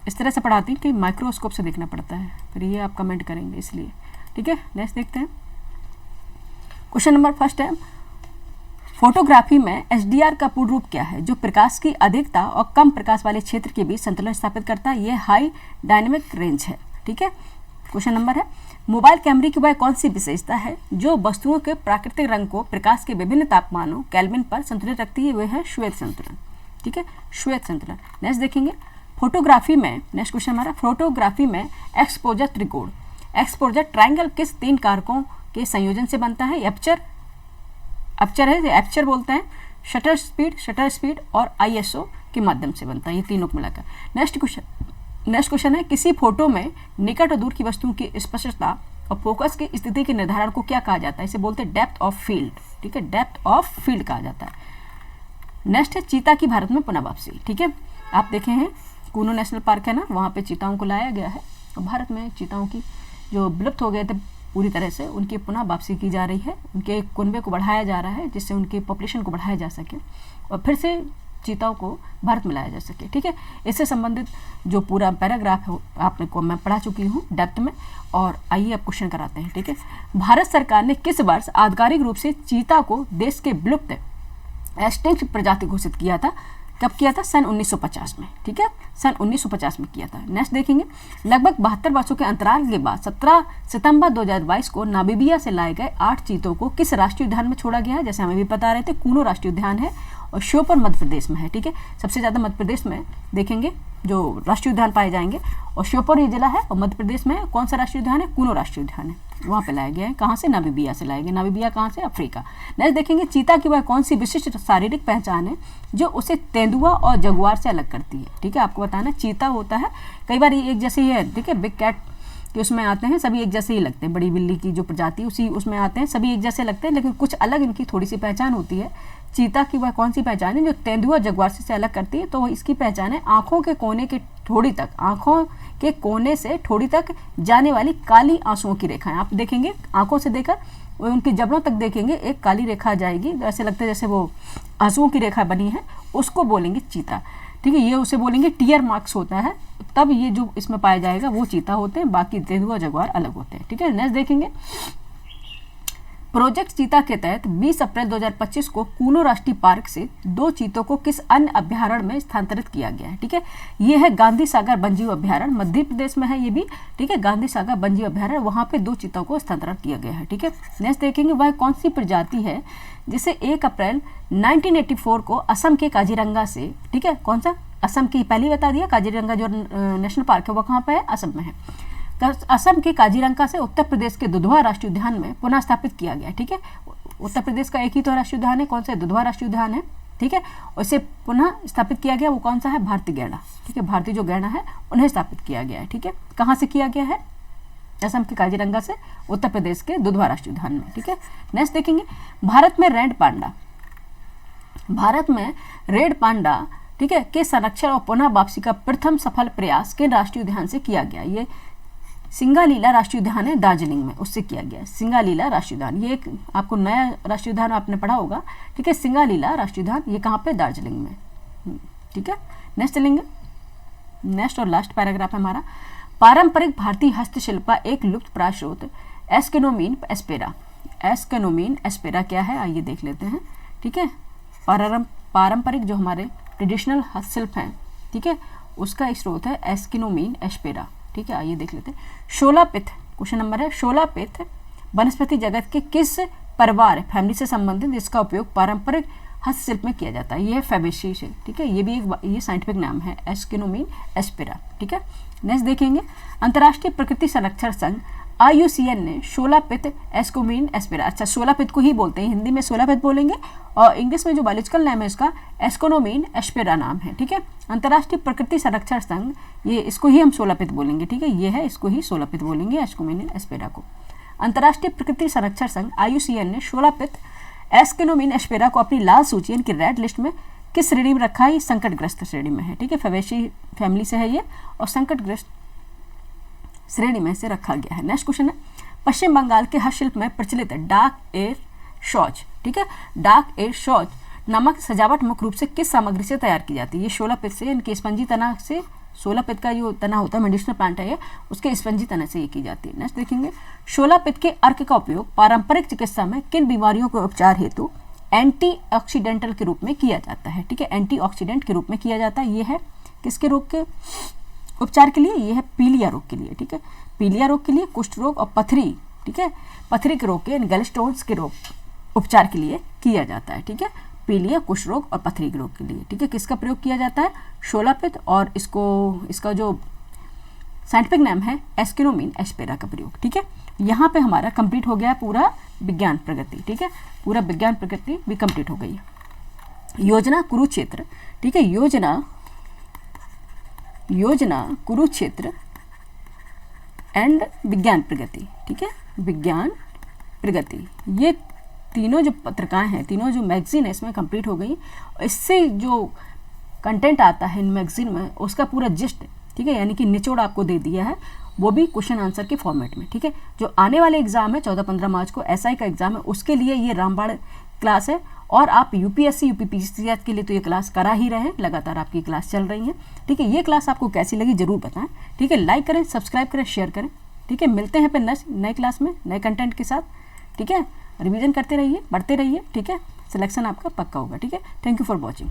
इस तरह से पढ़ाती कि माइक्रोस्कोप से देखना पड़ता है, फिर ये आप कमेंट करेंगे इसलिए। ठीक है, नेक्स्ट देखते हैं क्वेश्चन नंबर फर्स्ट है फोटोग्राफी में HDR का पूर्ण रूप क्या है, जो प्रकाश की अधिकता और कम प्रकाश वाले क्षेत्र के बीच संतुलन स्थापित करता है, यह हाई डायनेमिक रेंज है। ठीक है, क्वेश्चन नंबर है मोबाइल कैमरे की वह कौन सी विशेषता है जो वस्तुओं के प्राकृतिक रंग को प्रकाश के विभिन्न तापमानों केल्विन पर संतुलित रखती है, वह है श्वेत संतुलन। ठीक है, श्वेत संतुलन। नेक्स्ट देखेंगे फोटोग्राफी में, नेक्स्ट क्वेश्चन हमारा फोटोग्राफी में एक्सपोजर त्रिकोण, एक्सपोजर ट्रायंगल किस 3 कारकों के संयोजन से बनता है, एपर्चर है, एपर्चर बोलते हैं, शटर स्पीड और ISO के माध्यम से बनता है, ये तीनों को मिलाकर। नेक्स्ट क्वेश्चन है किसी फोटो में निकट और दूर की वस्तुओं की स्पष्टता और फोकस की स्थिति के निर्धारण को क्या कहा जाता है, इसे बोलते हैं डेप्थ ऑफ फील्ड। ठीक है, डेप्थ ऑफ फील्ड कहा जाता है। नेक्स्ट है चीता की भारत में पुनः वापसी। ठीक है, आप देखे हैं कूनो नेशनल पार्क है ना, वहाँ पे चीताओं को लाया गया है और भारत में चीताओं की जो विलुप्त हो गए थे पूरी तरह से, उनकी पुनः वापसी की जा रही है, उनके कुनबे को बढ़ाया जा रहा है जिससे उनके पॉपुलेशन को बढ़ाया जा सके और फिर से चीताओं को भारत में लाया जा सके। ठीक है, इससे संबंधित जो पूरा पैराग्राफ है आपने को मैं पढ़ा चुकी हूँ डेप्थ में। और आइए अब क्वेश्चन कराते हैं। ठीक है, भारत सरकार ने किस वर्ष आधिकारिक रूप से चीता को देश के विलुप्त एक्सटिंक्ट प्रजाति घोषित किया था? कब किया था? सन 1950 में। ठीक है, सन 1950 में किया था। नेक्स्ट देखेंगे, लगभग 72 वर्षों के अंतराल के बाद 17 सितंबर 2022 को नामीबिया से लाए गए 8 चीतों को किस राष्ट्रीय उद्यान में छोड़ा गया है? जैसे हमें भी बता रहे थे, कूनो राष्ट्रीय उद्यान है और श्योपुर मध्य प्रदेश में है। ठीक है, सबसे ज़्यादा मध्य प्रदेश में देखेंगे जो राष्ट्रीय उद्यान पाए जाएंगे, और श्योपुर ये जिला है और मध्य प्रदेश में कौन सा राष्ट्रीय उद्यान है? कूनो राष्ट्रीय उद्यान है, वहाँ पे लाया गया है। कहाँ से? नामीबिया से लाए गए। नामीबिया कहाँ से? अफ्रीका। नेक्स्ट देखेंगे, चीता की वह कौन सी विशिष्ट शारीरिक पहचान है जो उसे तेंदुआ और जगुआर से अलग करती है? ठीक है, आपको बताना, चीता होता है कई बार ये एक जैसे ही है। ठीक है, बिग कैट कि उसमें आते हैं सभी एक जैसे ही लगते हैं, बड़ी बिल्ली की जो प्रजाति उसी उसमें आते हैं सभी एक जैसे लगते हैं, लेकिन कुछ अलग इनकी थोड़ी सी पहचान होती है। चीता की वह कौन सी पहचान है जो तेंदुआ जगुआर से अलग करती है? तो इसकी पहचान है आँखों के कोने के ठोड़ी तक, आँखों के कोने से ठोड़ी तक जाने वाली काली आंसुओं की रेखाएं। आप देखेंगे आंखों से देखकर उनकी जबड़ों तक देखेंगे एक काली रेखा जाएगी, ऐसे लगता है जैसे वो आंसुओं की रेखा बनी है, उसको बोलेंगे चीता। ठीक है, ये उसे बोलेंगे टीयर मार्क्स होता है, तब ये जो इसमें पाया जाएगा वो चीता होते हैं, बाकी तेंदुआ जगुआर अलग होते हैं। ठीक है, नेक्स्ट देखेंगे, प्रोजेक्ट चीता के तहत 20 अप्रैल 2025 को कूनो राष्ट्रीय पार्क से 2 चीतों को किस अन्य अभ्यारण्य में स्थानांतरित किया गया है? ठीक है, ये है गांधी सागर वन्यजीव अभ्यारण्य, मध्य प्रदेश में है ये भी। ठीक है, गांधी सागर वन्यजीव अभ्यारण्य, वहाँ पे 2 चीतों को स्थानांतरित किया गया है। ठीक है, नेक्स्ट देखेंगे, वह कौन सी प्रजाति है जिसे 1 अप्रैल 1984 को असम के काजीरंगा से, ठीक है, कौन सा? असम की, पहले ही बता दिया, काजीरंगा जो नेशनल पार्क है वो कहाँ पे है? असम में है। असम के काजीरंगा से उत्तर प्रदेश के दुधवा राष्ट्रीय उद्यान में पुनः स्थापित किया गया। ठीक है, उत्तर प्रदेश का एक ही तो राष्ट्रीय उद्यान है, कौन सा? दुधवा राष्ट्रीय उद्यान है। ठीक है, उसे पुनः स्थापित किया गया, वो कौन सा है? भारतीय गैंडा। ठीक है, भारतीय जो गैंडा है उन्हें स्थापित किया गया है। ठीक है, कहाँ से किया गया है? असम के काजीरंगा से उत्तर प्रदेश के दुधवा राष्ट्रीय उद्यान में। ठीक है, नेक्स्ट देखेंगे, भारत में रेड पांडा, भारत में रेड पांडा, ठीक है, के संरक्षण और पुनः वापसी का प्रथम सफल प्रयास किन राष्ट्रीय उद्यान से किया गया? ये सिंगालीला राष्ट्रीय उद्यान है दार्जिलिंग में, उससे किया गया। सिंगालीला राष्ट्रीय उद्यान, ये एक आपको नया राष्ट्रीय उद्यान आपने पढ़ा होगा। ठीक है, सिंगालीला राष्ट्रीय उद्यान ये कहाँ पे? दार्जिलिंग में। ठीक है, नेक्स्ट चलेंगे, नेक्स्ट और लास्ट पैराग्राफ है हमारा, पारंपरिक भारतीय हस्तशिल्प का एक लुप्त प्राय स्रोत एस्केनोमीन एस्पेरा। एस्केनोमीन एस्पेरा क्या है? आइए देख लेते हैं। ठीक है, पारंपरिक जो हमारे ट्रेडिशनल हस्तशिल्प हैं, ठीक है, उसका स्रोत है एस्केनोमीन एस्पेरा। ठीक है, आइए देख लेते हैं। शोलापिथ, क्वेश्चन नंबर है, शोलापिथ वनस्पति जगत के किस परिवार फैमिली से संबंधित जिसका उपयोग पारंपरिक हस्तशिल्प में किया जाता है? ये है फैबेसी से। ठीक है, ये भी एक ये साइंटिफिक नाम है एस्केनोमीन एस्पेरा। ठीक है, नेक्स्ट देखेंगे, अंतर्राष्ट्रीय प्रकृति संरक्षण संघ IUCN ने शोलापिथ एस्केनोमीन एस्पेरा, अच्छा शोलापिथ को ही बोलते हैं, हिंदी में शोलापिथ बोलेंगे और इंग्लिश में जो बायोलॉजिकल नेम है इसका एस्केनोमीन एस्पेरा नाम है। ठीक है, अंतर्राष्ट्रीय प्रकृति संरक्षण संघ, ये इसको ही हम शोलापिथ बोलेंगे। ठीक है, ये है, इसको ही शोलापिथ बोलेंगे, एस्केनोमीन एस्पेरा को। अंतर्राष्ट्रीय प्रकृति संरक्षण संघ IUCN ने शोलापिथ एस्केनोमीन एस्पेरा को अपनी लाल सूची यानी कि रेड लिस्ट में किस श्रेणी में रखा है? संकटग्रस्त श्रेणी में है। ठीक है, फैबेसी फैमिली से है ये और संकटग्रस्त श्रेणी में से रखा गया है। नेक्स्ट क्वेश्चन है, पश्चिम बंगाल के हस्तशिल्प में प्रचलित डार्क एयर शॉच, ठीक है, डार्क एयर शॉच नामक सजावट मुख्य रूप से किस सामग्री से तैयार की जाती है? ये शोलापिथ से, इनके स्पंजी तना से, शोलापिथ का जो तना होता है मेडिसिनल प्लांट है ये, उसके स्पंजी तना से ये की जाती है। नेक्स्ट देखेंगे, शोलापिथ के अर्क का उपयोग पारंपरिक चिकित्सा में किन बीमारियों के उपचार हेतु एंटीऑक्सीडेंटल के रूप में किया जाता है? ठीक है, एंटीऑक्सीडेंट के रूप में किया जाता है। ये है किसके रोग के उपचार के लिए? ये है पीलिया रोग के लिए। ठीक है, पीलिया रोग के लिए, कुष्ठ रोग और पथरी, ठीक है, पथरी के रोग के गैलस्टोन्स के रोग उपचार के लिए किया जाता है। ठीक है, पीलिया, कुष्ठ रोग और पथरी के रोग के लिए। ठीक है, किसका प्रयोग किया जाता है? शोलापिथ, और इसका जो साइंटिफिक नाम है एस्केनोमीन एस्पेरा का प्रयोग। ठीक है, यहाँ पे हमारा कंप्लीट हो गया पूरा विज्ञान प्रगति। ठीक है, पूरा विज्ञान प्रगति भी कंप्लीट हो गई है। योजना कुरुक्षेत्र, ठीक है, योजना कुरुक्षेत्र एंड विज्ञान प्रगति। ठीक है, विज्ञान प्रगति, ये तीनों जो पत्रिकाएं हैं, तीनों जो मैगजीन है इसमें कंप्लीट हो गई। इससे जो कंटेंट आता है इन मैगजीन में उसका पूरा जिस्ट, ठीक है, यानी कि निचोड़ आपको दे दिया है, वो भी क्वेश्चन आंसर के फॉर्मेट में। ठीक है, जो आने वाले एग्जाम है 14-15 मार्च को SI का एग्जाम है, उसके लिए ये रामबाण क्लास है और आप यूपीएससी यूपीपीसीएस के लिए तो ये क्लास करा ही रहे हैं, लगातार आपकी क्लास चल रही है। ठीक है, ये क्लास आपको कैसी लगी जरूर बताएं। ठीक है, लाइक करें, सब्सक्राइब करें, शेयर करें। ठीक है, मिलते हैं फिर नए क्लास में नए कंटेंट के साथ। ठीक है, रिवीजन करते रहिए, बढ़ते रहिए। ठीक है, सिलेक्शन आपका पक्का होगा। ठीक है, थैंक यू फॉर वॉचिंग।